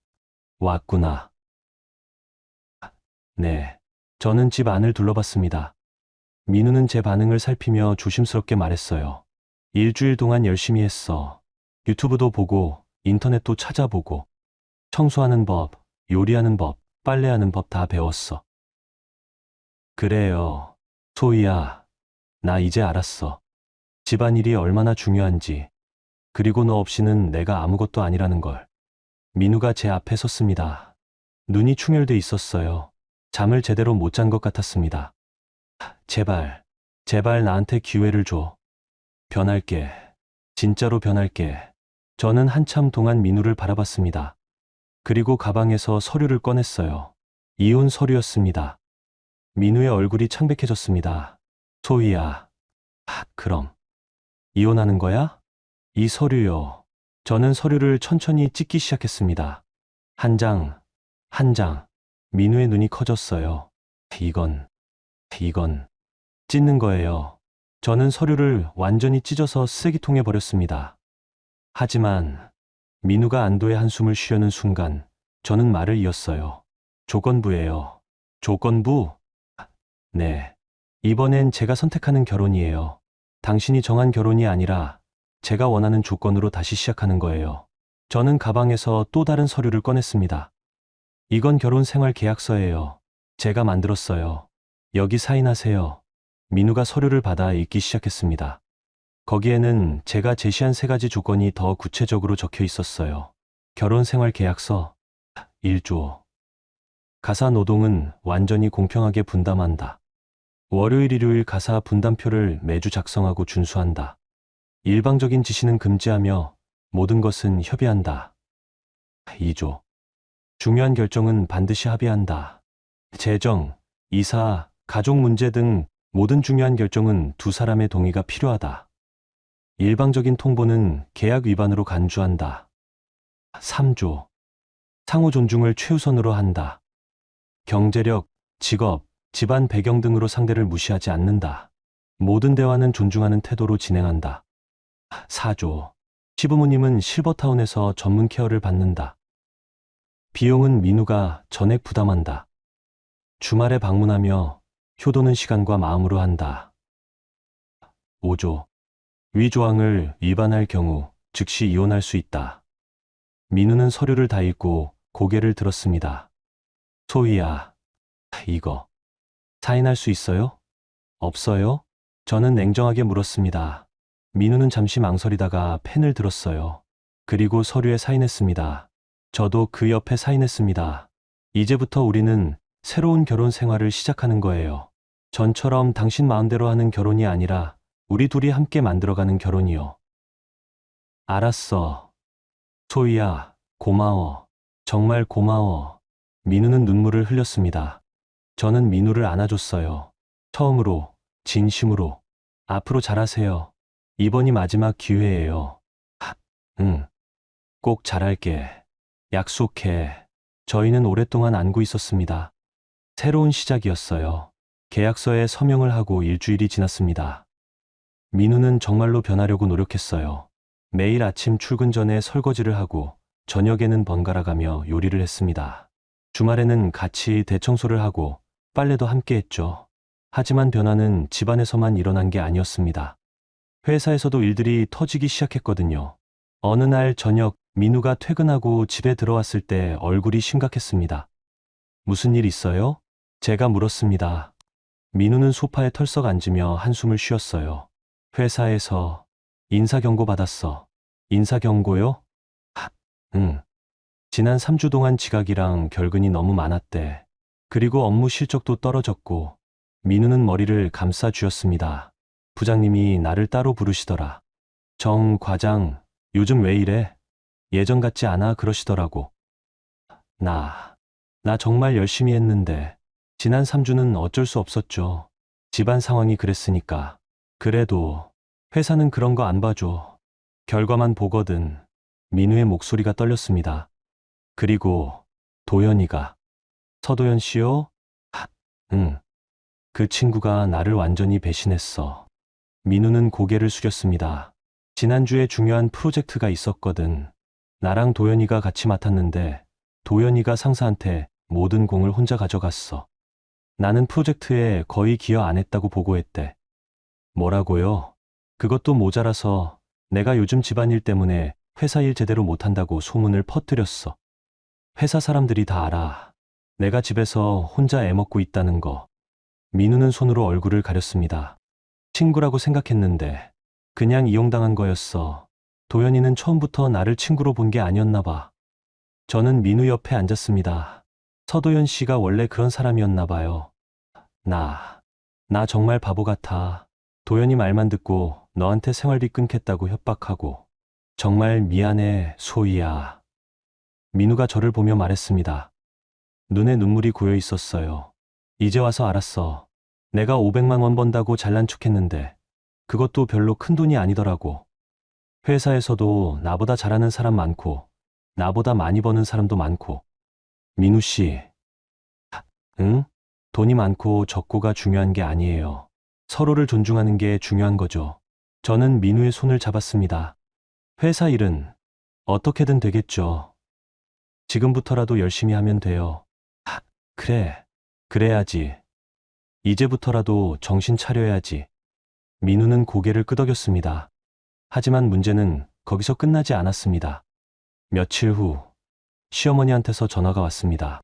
왔구나. 네. 저는 집 안을 둘러봤습니다. 민우는 제 반응을 살피며 조심스럽게 말했어요. 일주일 동안 열심히 했어. 유튜브도 보고 인터넷도 찾아보고 청소하는 법, 요리하는 법, 빨래하는 법 다 배웠어. 그래요. 소희야, 나 이제 알았어. 집안일이 얼마나 중요한지. 그리고 너 없이는 내가 아무것도 아니라는 걸. 민우가 제 앞에 섰습니다. 눈이 충혈돼 있었어요. 잠을 제대로 못 잔 것 같았습니다. 제발, 제발 나한테 기회를 줘. 변할게. 진짜로 변할게. 저는 한참 동안 민우를 바라봤습니다. 그리고 가방에서 서류를 꺼냈어요. 이혼 서류였습니다. 민우의 얼굴이 창백해졌습니다. 소희야. 그럼. 이혼하는 거야? 이 서류요. 저는 서류를 천천히 찢기 시작했습니다. 한 장, 한 장. 민우의 눈이 커졌어요. 이건 찢는 거예요. 저는 서류를 완전히 찢어서 쓰레기통에 버렸습니다. 하지만 민우가 안도의 한숨을 쉬려는 순간 저는 말을 이었어요. 조건부예요. 조건부? 네. 이번엔 제가 선택하는 결혼이에요. 당신이 정한 결혼이 아니라 제가 원하는 조건으로 다시 시작하는 거예요. 저는 가방에서 또 다른 서류를 꺼냈습니다. 이건 결혼 생활 계약서예요. 제가 만들었어요. 여기 사인하세요. 민우가 서류를 받아 읽기 시작했습니다. 거기에는 제가 제시한 3가지 조건이 더 구체적으로 적혀 있었어요. 결혼 생활 계약서 1조. 가사 노동은 완전히 공평하게 분담한다. 월요일, 일요일 가사 분담표를 매주 작성하고 준수한다. 일방적인 지시는 금지하며 모든 것은 협의한다. 2조. 중요한 결정은 반드시 합의한다. 재정, 이사, 가족 문제 등 모든 중요한 결정은 두 사람의 동의가 필요하다. 일방적인 통보는 계약 위반으로 간주한다. 3조. 상호 존중을 최우선으로 한다. 경제력, 직업, 집안 배경 등으로 상대를 무시하지 않는다. 모든 대화는 존중하는 태도로 진행한다. 4조. 시부모님은 실버타운에서 전문 케어를 받는다. 비용은 민우가 전액 부담한다. 주말에 방문하며 효도는 시간과 마음으로 한다. 5조. 위 조항을 위반할 경우 즉시 이혼할 수 있다. 민우는 서류를 다 읽고 고개를 들었습니다. 소희야, 이거 사인할 수 있어요? 없어요? 저는 냉정하게 물었습니다. 민우는 잠시 망설이다가 펜을 들었어요. 그리고 서류에 사인했습니다. 저도 그 옆에 사인했습니다. 이제부터 우리는 새로운 결혼 생활을 시작하는 거예요. 전처럼 당신 마음대로 하는 결혼이 아니라 우리 둘이 함께 만들어가는 결혼이요. 알았어. 소희야, 고마워. 정말 고마워. 민우는 눈물을 흘렸습니다. 저는 민우를 안아줬어요. 처음으로, 진심으로. 앞으로 잘하세요. 이번이 마지막 기회예요. 응. 꼭 잘할게. 약속해. 저희는 오랫동안 안고 있었습니다. 새로운 시작이었어요. 계약서에 서명을 하고 일주일이 지났습니다. 민우는 정말로 변하려고 노력했어요. 매일 아침 출근 전에 설거지를 하고 저녁에는 번갈아가며 요리를 했습니다. 주말에는 같이 대청소를 하고 빨래도 함께 했죠. 하지만 변화는 집안에서만 일어난 게 아니었습니다. 회사에서도 일들이 터지기 시작했거든요. 어느 날 저녁 민우가 퇴근하고 집에 들어왔을 때 얼굴이 심각했습니다. 무슨 일 있어요? 제가 물었습니다. 민우는 소파에 털썩 앉으며 한숨을 쉬었어요. 회사에서 인사경고 받았어. 인사경고요? 응. 지난 3주 동안 지각이랑 결근이 너무 많았대. 그리고 업무 실적도 떨어졌고 민우는 머리를 감싸 쥐었습니다. 부장님이 나를 따로 부르시더라. 정 과장, 요즘 왜 이래? 예전 같지 않아 그러시더라고. 나 정말 열심히 했는데 지난 3주는 어쩔 수 없었죠. 집안 상황이 그랬으니까. 그래도 회사는 그런 거 안 봐줘. 결과만 보거든. 민우의 목소리가 떨렸습니다. 그리고 도연이가. 서도연 씨요? 응. 그 친구가 나를 완전히 배신했어. 민우는 고개를 숙였습니다. 지난주에 중요한 프로젝트가 있었거든. 나랑 도연이가 같이 맡았는데 도연이가 상사한테 모든 공을 혼자 가져갔어. 나는 프로젝트에 거의 기여 안 했다고 보고했대. 뭐라고요? 그것도 모자라서 내가 요즘 집안일 때문에 회사 일 제대로 못한다고 소문을 퍼뜨렸어. 회사 사람들이 다 알아. 내가 집에서 혼자 애 먹고 있다는 거. 민우는 손으로 얼굴을 가렸습니다. 친구라고 생각했는데 그냥 이용당한 거였어. 도연이는 처음부터 나를 친구로 본 게 아니었나 봐. 저는 민우 옆에 앉았습니다. 서도연 씨가 원래 그런 사람이었나 봐요. 나 정말 바보 같아. 도연이 말만 듣고 너한테 생활비 끊겠다고 협박하고. 정말 미안해, 소희야. 민우가 저를 보며 말했습니다. 눈에 눈물이 고여 있었어요. 이제 와서 알았어. 내가 500만 원 번다고 잘난 척했는데 그것도 별로 큰 돈이 아니더라고. 회사에서도 나보다 잘하는 사람 많고 나보다 많이 버는 사람도 많고. 민우 씨. 응? 돈이 많고 적고가 중요한 게 아니에요. 서로를 존중하는 게 중요한 거죠. 저는 민우의 손을 잡았습니다. 회사 일은 어떻게든 되겠죠. 지금부터라도 열심히 하면 돼요. 그래. 그래야지. 이제부터라도 정신 차려야지. 민우는 고개를 끄덕였습니다. 하지만 문제는 거기서 끝나지 않았습니다. 며칠 후 시어머니한테서 전화가 왔습니다.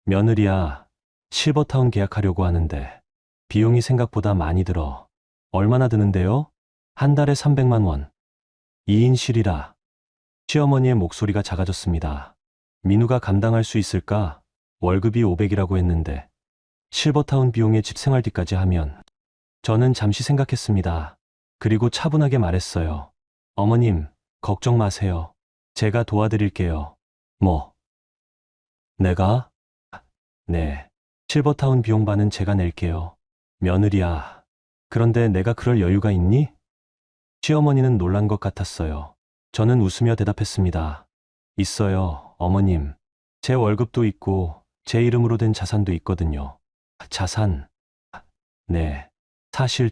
며느리야, 실버타운 계약하려고 하는데 비용이 생각보다 많이 들어. 얼마나 드는데요? 한 달에 300만 원. 2인실이라. 시어머니의 목소리가 작아졌습니다. 민우가 감당할 수 있을까? 월급이 500이라고 했는데 실버타운 비용에 집 생활비까지 하면. 저는 잠시 생각했습니다. 그리고 차분하게 말했어요. 어머님, 걱정 마세요. 제가 도와드릴게요. 뭐? 내가? 네. 실버타운 비용 반은 제가 낼게요. 며느리야. 그런데 내가 그럴 여유가 있니? 시어머니는 놀란 것 같았어요. 저는 웃으며 대답했습니다. 있어요, 어머님. 제 월급도 있고 제 이름으로 된 자산도 있거든요. 자산? 네. 사실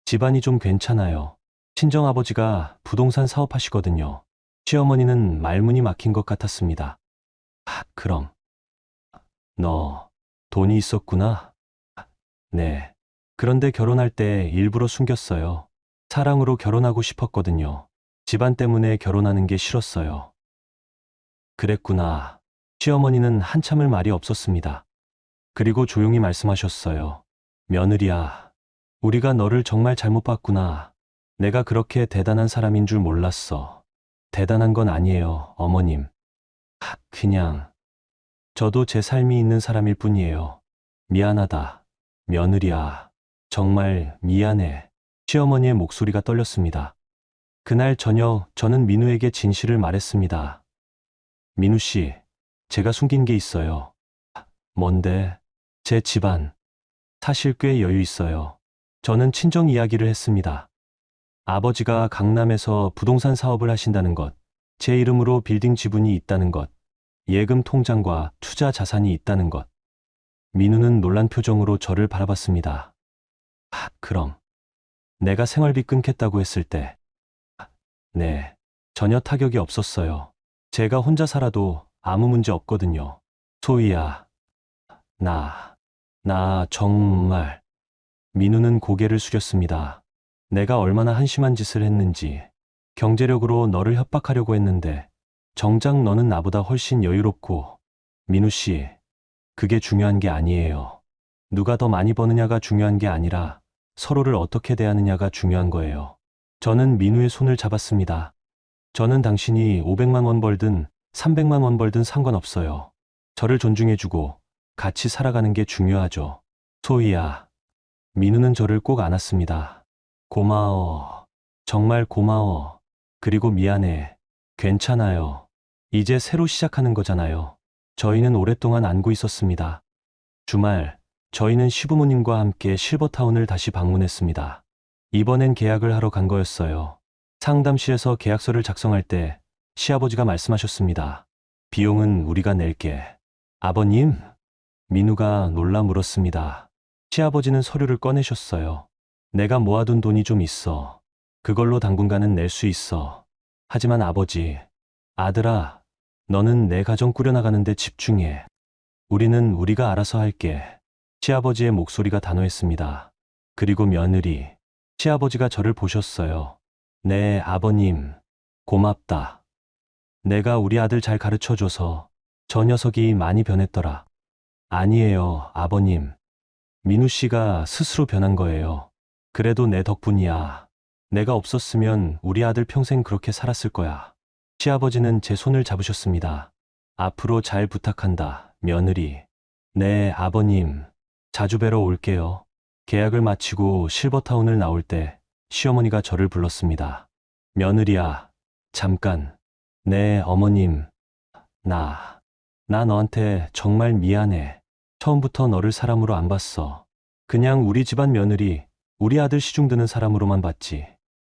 집안이 좀 괜찮아요. 친정아버지가 부동산 사업하시거든요. 시어머니는 말문이 막힌 것 같았습니다. 그럼 너 돈이 있었구나? 네. 그런데 결혼할 때 일부러 숨겼어요. 사랑으로 결혼하고 싶었거든요. 집안 때문에 결혼하는 게 싫었어요. 그랬구나. 시어머니는 한참을 말이 없었습니다. 그리고 조용히 말씀하셨어요. 며느리야, 우리가 너를 정말 잘못 봤구나. 내가 그렇게 대단한 사람인 줄 몰랐어. 대단한 건 아니에요, 어머님. 그냥 저도 제 삶이 있는 사람일 뿐이에요. 미안하다. 며느리야, 정말 미안해. 시어머니의 목소리가 떨렸습니다. 그날 저녁 저는 민우에게 진실을 말했습니다. 민우 씨, 제가 숨긴 게 있어요. 뭔데? 제 집안. 사실 꽤 여유 있어요. 저는 친정 이야기를 했습니다. 아버지가 강남에서 부동산 사업을 하신다는 것, 제 이름으로 빌딩 지분이 있다는 것, 예금 통장과 투자 자산이 있다는 것. 민우는 놀란 표정으로 저를 바라봤습니다. 그럼 내가 생활비 끊겠다고 했을 때, 네, 전혀 타격이 없었어요. 제가 혼자 살아도 아무 문제 없거든요. 소희야, 나 정말. 민우는 고개를 숙였습니다. 내가 얼마나 한심한 짓을 했는지. 경제력으로 너를 협박하려고 했는데 정작 너는 나보다 훨씬 여유롭고. 민우 씨, 그게 중요한 게 아니에요. 누가 더 많이 버느냐가 중요한 게 아니라 서로를 어떻게 대하느냐가 중요한 거예요. 저는 민우의 손을 잡았습니다. 저는 당신이 500만 원 벌든 300만 원 벌든 상관없어요. 저를 존중해주고 같이 살아가는 게 중요하죠. 소희야. 민우는 저를 꼭 안았습니다. 고마워. 정말 고마워. 그리고 미안해. 괜찮아요. 이제 새로 시작하는 거잖아요. 저희는 오랫동안 안고 있었습니다. 주말, 저희는 시부모님과 함께 실버타운을 다시 방문했습니다. 이번엔 계약을 하러 간 거였어요. 상담실에서 계약서를 작성할 때 시아버지가 말씀하셨습니다. 비용은 우리가 낼게. 아버님? 민우가 놀라 물었습니다. 시아버지는 서류를 꺼내셨어요. 내가 모아둔 돈이 좀 있어. 그걸로 당분간은 낼 수 있어. 하지만 아버지, 아들아, 너는 내 가정 꾸려나가는데 집중해. 우리는 우리가 알아서 할게. 시아버지의 목소리가 단호했습니다. 그리고 며느리, 시아버지가 저를 보셨어요. 네, 아버님. 고맙다. 내가 우리 아들 잘 가르쳐줘서 저 녀석이 많이 변했더라. 아니에요, 아버님. 민우 씨가 스스로 변한 거예요. 그래도 내 덕분이야. 내가 없었으면 우리 아들 평생 그렇게 살았을 거야. 시아버지는 제 손을 잡으셨습니다. 앞으로 잘 부탁한다, 며느리. 네, 아버님. 자주 뵈러 올게요. 계약을 마치고 실버타운을 나올 때 시어머니가 저를 불렀습니다. 며느리야, 잠깐. 네, 어머님. 나 너한테 정말 미안해. 처음부터 너를 사람으로 안 봤어. 그냥 우리 집안 며느리, 우리 아들 시중 드는 사람으로만 봤지.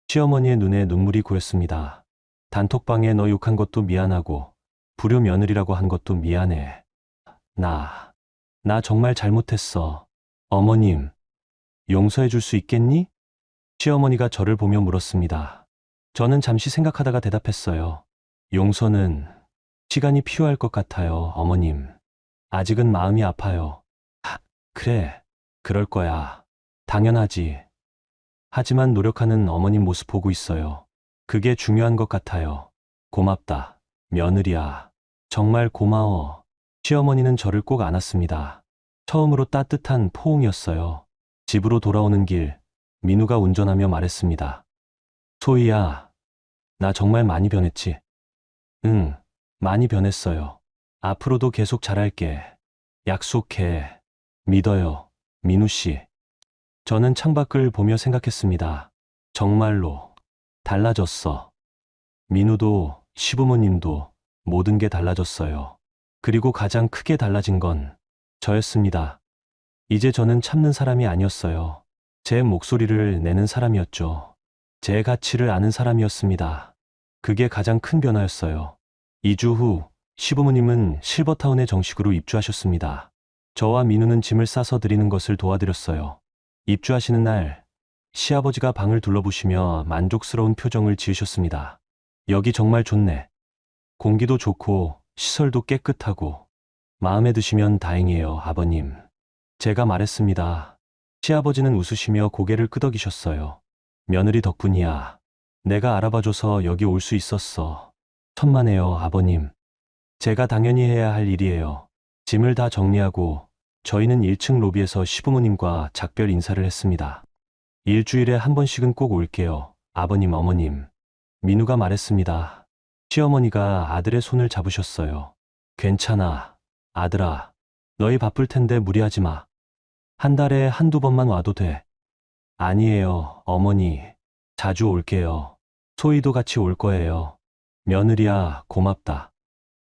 시어머니의 눈에 눈물이 고였습니다. 단톡방에 너 욕한 것도 미안하고 불효 며느리라고 한 것도 미안해. 나 정말 잘못했어. 어머님, 용서해 줄 수 있겠니? 시어머니가 저를 보며 물었습니다. 저는 잠시 생각하다가 대답했어요. 용서는 시간이 필요할 것 같아요, 어머님. 아직은 마음이 아파요. 그래, 그럴 거야. 당연하지. 하지만 노력하는 어머님 모습 보고 있어요. 그게 중요한 것 같아요. 고맙다, 며느리야. 정말 고마워. 시어머니는 저를 꼭 안았습니다. 처음으로 따뜻한 포옹이었어요. 집으로 돌아오는 길, 민우가 운전하며 말했습니다. 소희야, 나 정말 많이 변했지? 응, 많이 변했어요. 앞으로도 계속 잘할게. 약속해. 믿어요, 민우 씨. 저는 창밖을 보며 생각했습니다. 정말로 달라졌어. 민우도 시부모님도 모든 게 달라졌어요. 그리고 가장 크게 달라진 건 저였습니다. 이제 저는 참는 사람이 아니었어요. 제 목소리를 내는 사람이었죠. 제 가치를 아는 사람이었습니다. 그게 가장 큰 변화였어요. 2주 후 시부모님은 실버타운에 정식으로 입주하셨습니다. 저와 민우는 짐을 싸서 드리는 것을 도와드렸어요. 입주하시는 날 시아버지가 방을 둘러보시며 만족스러운 표정을 지으셨습니다. 여기 정말 좋네. 공기도 좋고 시설도 깨끗하고 마음에 드시면 다행이에요, 아버님. 제가 말했습니다. 시아버지는 웃으시며 고개를 끄덕이셨어요. 며느리 덕분이야. 내가 알아봐줘서 여기 올 수 있었어. 천만에요, 아버님. 제가 당연히 해야 할 일이에요. 짐을 다 정리하고 저희는 1층 로비에서 시부모님과 작별 인사를 했습니다. 일주일에 한 번씩은 꼭 올게요, 아버님, 어머님. 민우가 말했습니다. 시어머니가 아들의 손을 잡으셨어요. 괜찮아, 아들아. 너희 바쁠 텐데 무리하지 마. 한 달에 한두 번만 와도 돼. 아니에요, 어머니. 자주 올게요. 소희도 같이 올 거예요. 며느리야, 고맙다.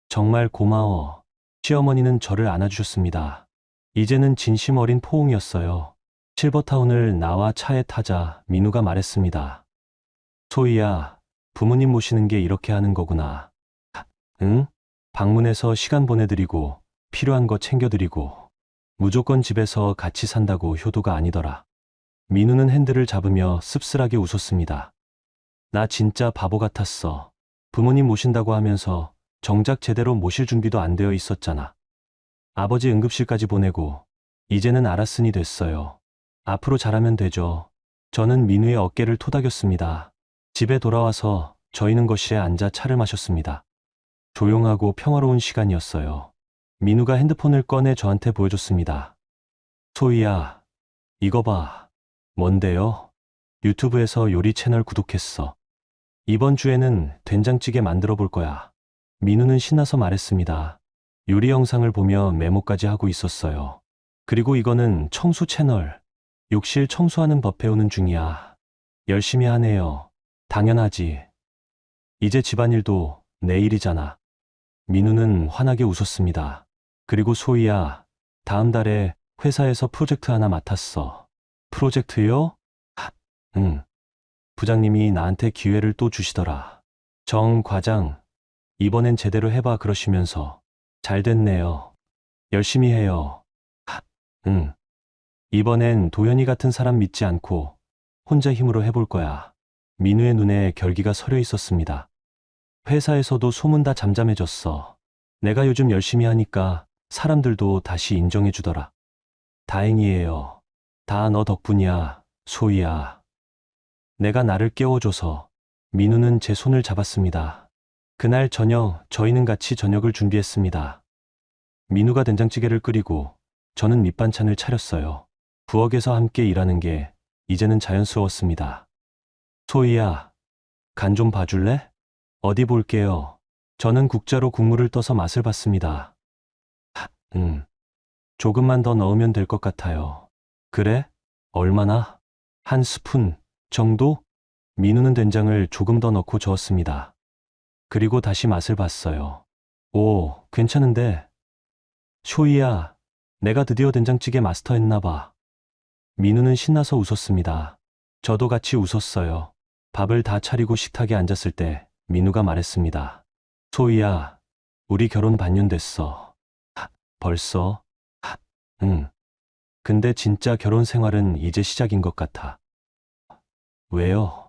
정말 고마워. 시어머니는 저를 안아주셨습니다. 이제는 진심 어린 포옹이었어요. 실버타운을 나와 차에 타자 민우가 말했습니다. 소희야, 부모님 모시는 게 이렇게 하는 거구나. 응? 방문해서 시간 보내드리고 필요한 거 챙겨드리고 무조건 집에서 같이 산다고 효도가 아니더라. 민우는 핸들을 잡으며 씁쓸하게 웃었습니다. 나 진짜 바보 같았어. 부모님 모신다고 하면서 정작 제대로 모실 준비도 안 되어 있었잖아. 아버지 응급실까지 보내고 이제는 알았으니 됐어요. 앞으로 잘하면 되죠. 저는 민우의 어깨를 토닥였습니다. 집에 돌아와서 저희는 거실에 앉아 차를 마셨습니다. 조용하고 평화로운 시간이었어요. 민우가 핸드폰을 꺼내 저한테 보여줬습니다. 소희야, 이거 봐. 뭔데요? 유튜브에서 요리 채널 구독했어. 이번 주에는 된장찌개 만들어 볼 거야. 민우는 신나서 말했습니다. 요리 영상을 보며 메모까지 하고 있었어요. 그리고 이거는 청소 채널. 욕실 청소하는 법 배우는 중이야. 열심히 하네요. 당연하지. 이제 집안일도 내 일이잖아. 민우는 환하게 웃었습니다. 그리고 소희야, 다음 달에 회사에서 프로젝트 하나 맡았어. 프로젝트요? 응. 부장님이 나한테 기회를 또 주시더라. 정 과장, 이번엔 제대로 해봐 그러시면서. 잘 됐네요. 열심히 해요. 응. 이번엔 도현이 같은 사람 믿지 않고 혼자 힘으로 해볼 거야. 민우의 눈에 결기가 서려 있었습니다. 회사에서도 소문 다 잠잠해졌어. 내가 요즘 열심히 하니까 사람들도 다시 인정해주더라. 다행이에요. 다 너 덕분이야, 소희야. 내가 나를 깨워줘서 민우는 제 손을 잡았습니다. 그날 저녁 저희는 같이 저녁을 준비했습니다. 민우가 된장찌개를 끓이고 저는 밑반찬을 차렸어요. 부엌에서 함께 일하는 게 이제는 자연스러웠습니다. 소희야, 간 좀 봐줄래? 어디 볼게요. 저는 국자로 국물을 떠서 맛을 봤습니다. 응, 조금만 더 넣으면 될 것 같아요. 그래? 얼마나? 한 스푼 정도? 민우는 된장을 조금 더 넣고 저었습니다. 그리고 다시 맛을 봤어요. 오, 괜찮은데? 쇼이야, 내가 드디어 된장찌개 마스터했나 봐. 민우는 신나서 웃었습니다. 저도 같이 웃었어요. 밥을 다 차리고 식탁에 앉았을 때 민우가 말했습니다. 소희야, 우리 결혼 반년 됐어. 벌써? 응. 근데 진짜 결혼 생활은 이제 시작인 것 같아. 왜요?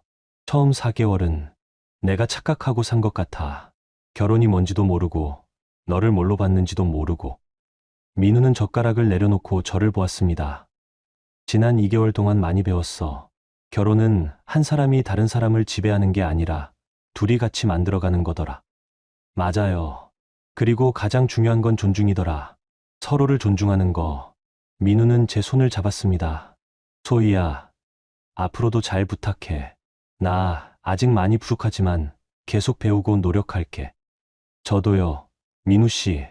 처음 4개월은 내가 착각하고 산 것 같아. 결혼이 뭔지도 모르고 너를 뭘로 봤는지도 모르고. 민우는 젓가락을 내려놓고 저를 보았습니다. 지난 2개월 동안 많이 배웠어. 결혼은 한 사람이 다른 사람을 지배하는 게 아니라 둘이 같이 만들어가는 거더라. 맞아요. 그리고 가장 중요한 건 존중이더라. 서로를 존중하는 거. 민우는 제 손을 잡았습니다. 소희야, 앞으로도 잘 부탁해. 나 아직 많이 부족하지만 계속 배우고 노력할게. 저도요, 민우 씨.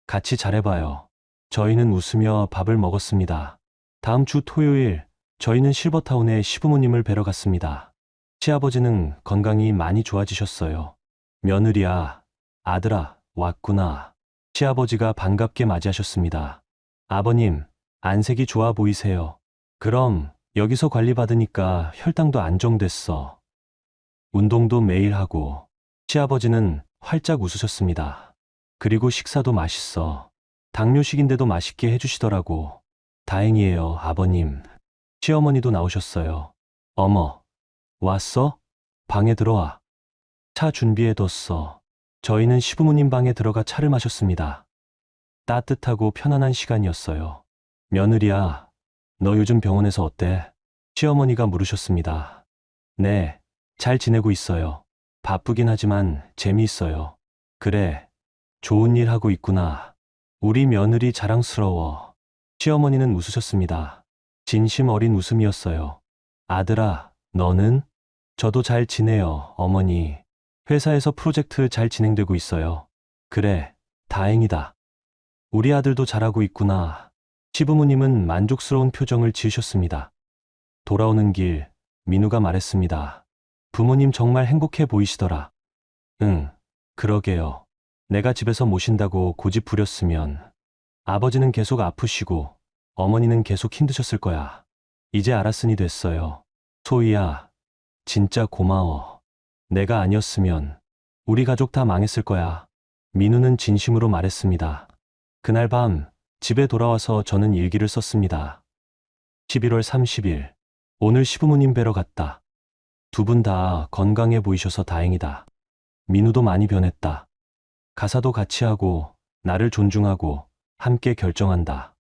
같이 잘해봐요. 저희는 웃으며 밥을 먹었습니다. 다음 주 토요일, 저희는 실버타운에 시부모님을 뵈러 갔습니다. 시아버지는 건강이 많이 좋아지셨어요. 며느리야, 아들아, 왔구나. 시아버지가 반갑게 맞이하셨습니다. 아버님, 안색이 좋아 보이세요. 그럼 여기서 관리받으니까 혈당도 안정됐어. 운동도 매일 하고. 시아버지는 활짝 웃으셨습니다. 그리고 식사도 맛있어. 당뇨식인데도 맛있게 해주시더라고. 다행이에요, 아버님. 시어머니도 나오셨어요. 어머, 왔어? 방에 들어와. 차 준비해뒀어. 저희는 시부모님 방에 들어가 차를 마셨습니다. 따뜻하고 편안한 시간이었어요. 며느리야, 너 요즘 병원에서 어때? 시어머니가 물으셨습니다. 네, 잘 지내고 있어요. 바쁘긴 하지만 재미있어요. 그래, 좋은 일 하고 있구나. 우리 며느리 자랑스러워. 시어머니는 웃으셨습니다. 진심 어린 웃음이었어요. 아들아, 너는? 저도 잘 지내요, 어머니. 회사에서 프로젝트 잘 진행되고 있어요. 그래, 다행이다. 우리 아들도 잘하고 있구나. 시부모님은 만족스러운 표정을 지으셨습니다. 돌아오는 길, 민우가 말했습니다. 부모님 정말 행복해 보이시더라. 응, 그러게요. 내가 집에서 모신다고 고집 부렸으면 아버지는 계속 아프시고 어머니는 계속 힘드셨을 거야. 이제 알았으니 됐어요. 소희야, 진짜 고마워. 내가 아니었으면 우리 가족 다 망했을 거야. 민우는 진심으로 말했습니다. 그날 밤 집에 돌아와서 저는 일기를 썼습니다. 11월 30일, 오늘 시부모님 뵈러 갔다. 두 분 다 건강해 보이셔서 다행이다. 민우도 많이 변했다. 가사도 같이 하고, 나를 존중하고, 함께 결정한다.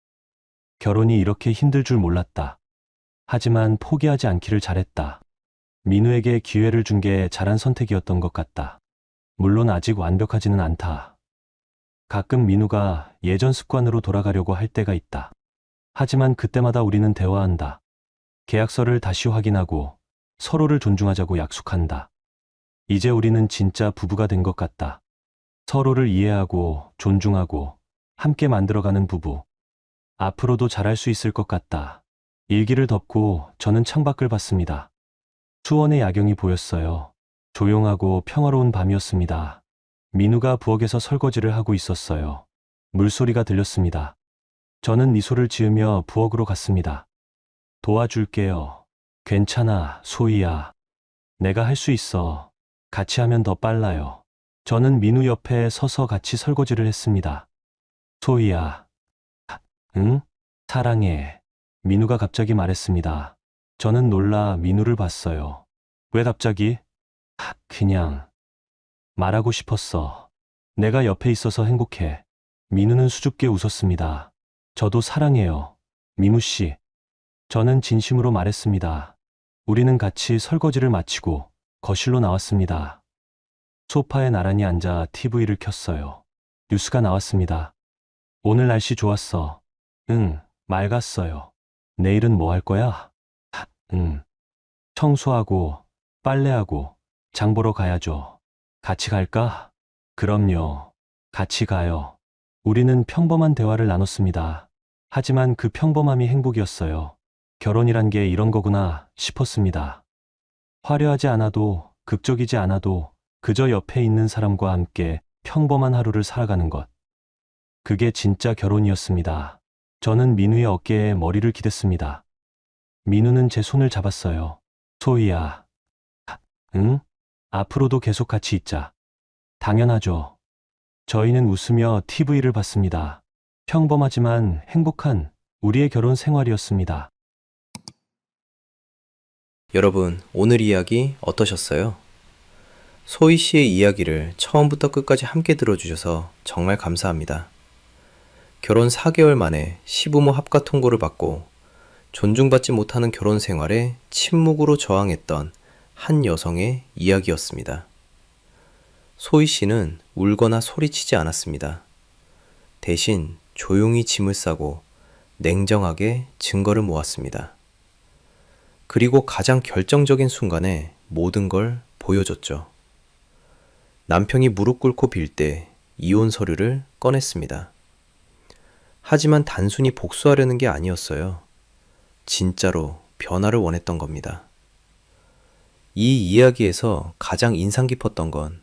결혼이 이렇게 힘들 줄 몰랐다. 하지만 포기하지 않기를 잘했다. 민우에게 기회를 준 게 잘한 선택이었던 것 같다. 물론 아직 완벽하지는 않다. 가끔 민우가 예전 습관으로 돌아가려고 할 때가 있다. 하지만 그때마다 우리는 대화한다. 계약서를 다시 확인하고 서로를 존중하자고 약속한다. 이제 우리는 진짜 부부가 된 것 같다. 서로를 이해하고 존중하고 함께 만들어가는 부부. 앞으로도 잘할 수 있을 것 같다. 일기를 덮고 저는 창밖을 봤습니다. 수원의 야경이 보였어요. 조용하고 평화로운 밤이었습니다. 민우가 부엌에서 설거지를 하고 있었어요. 물소리가 들렸습니다. 저는 미소를 지으며 부엌으로 갔습니다. 도와줄게요. 괜찮아, 소희야. 내가 할 수 있어. 같이 하면 더 빨라요. 저는 민우 옆에 서서 같이 설거지를 했습니다. 소희야. 응? 사랑해. 민우가 갑자기 말했습니다. 저는 놀라 민우를 봤어요. 왜 갑자기? 그냥 말하고 싶었어. 내가 옆에 있어서 행복해. 민우는 수줍게 웃었습니다. 저도 사랑해요. 미무 씨. 저는 진심으로 말했습니다. 우리는 같이 설거지를 마치고 거실로 나왔습니다. 소파에 나란히 앉아 TV를 켰어요. 뉴스가 나왔습니다. 오늘 날씨 좋았어. 응, 맑았어요. 내일은 뭐 할 거야? 응, 청소하고, 빨래하고, 장 보러 가야죠. 같이 갈까? 그럼요. 같이 가요. 우리는 평범한 대화를 나눴습니다. 하지만 그 평범함이 행복이었어요. 결혼이란 게 이런 거구나 싶었습니다. 화려하지 않아도, 극적이지 않아도, 그저 옆에 있는 사람과 함께 평범한 하루를 살아가는 것. 그게 진짜 결혼이었습니다. 저는 민우의 어깨에 머리를 기댔습니다. 민우는 제 손을 잡았어요. 소희야. 응? 앞으로도 계속 같이 있자. 당연하죠. 저희는 웃으며 TV를 봤습니다. 평범하지만 행복한 우리의 결혼 생활이었습니다.
여러분, 오늘 이야기 어떠셨어요? 소희 씨의 이야기를 처음부터 끝까지 함께 들어주셔서 정말 감사합니다. 결혼 4개월 만에 시부모 합가 통보를 받고 존중받지 못하는 결혼 생활에 침묵으로 저항했던 한 여성의 이야기였습니다. 소희 씨는 울거나 소리치지 않았습니다. 대신 조용히 짐을 싸고 냉정하게 증거를 모았습니다. 그리고 가장 결정적인 순간에 모든 걸 보여줬죠. 남편이 무릎 꿇고 빌 때 이혼 서류를 꺼냈습니다. 하지만 단순히 복수하려는 게 아니었어요. 진짜로 변화를 원했던 겁니다. 이 이야기에서 가장 인상 깊었던 건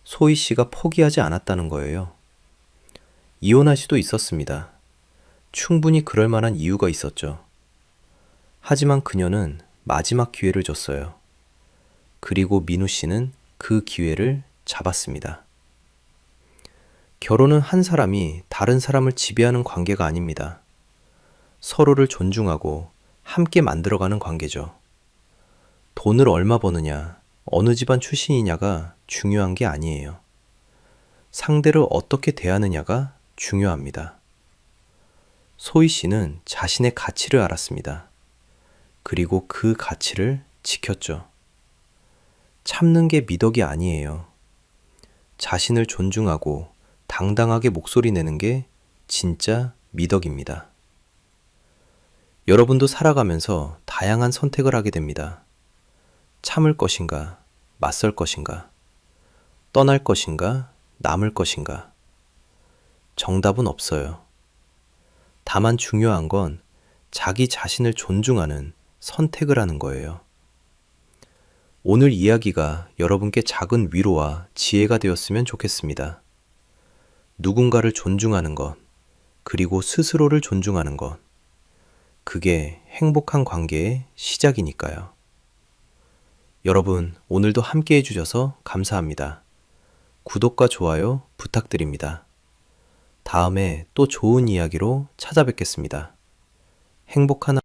소희 씨가 포기하지 않았다는 거예요. 이혼할 수도 있었습니다. 충분히 그럴 만한 이유가 있었죠. 하지만 그녀는 마지막 기회를 줬어요. 그리고 민우 씨는 그 기회를 잡았습니다. 결혼은 한 사람이 다른 사람을 지배하는 관계가 아닙니다. 서로를 존중하고 함께 만들어가는 관계죠. 돈을 얼마 버느냐, 어느 집안 출신이냐가 중요한 게 아니에요. 상대를 어떻게 대하느냐가 중요합니다. 소희 씨는 자신의 가치를 알았습니다. 그리고 그 가치를 지켰죠. 참는 게 미덕이 아니에요. 자신을 존중하고 당당하게 목소리 내는 게 진짜 미덕입니다. 여러분도 살아가면서 다양한 선택을 하게 됩니다. 참을 것인가, 맞설 것인가, 떠날 것인가, 남을 것인가. 정답은 없어요. 다만 중요한 건 자기 자신을 존중하는 선택을 하는 거예요. 오늘 이야기가 여러분께 작은 위로와 지혜가 되었으면 좋겠습니다. 누군가를 존중하는 것, 그리고 스스로를 존중하는 것. 그게 행복한 관계의 시작이니까요. 여러분, 오늘도 함께 해주셔서 감사합니다. 구독과 좋아요 부탁드립니다. 다음에 또 좋은 이야기로 찾아뵙겠습니다. 행복한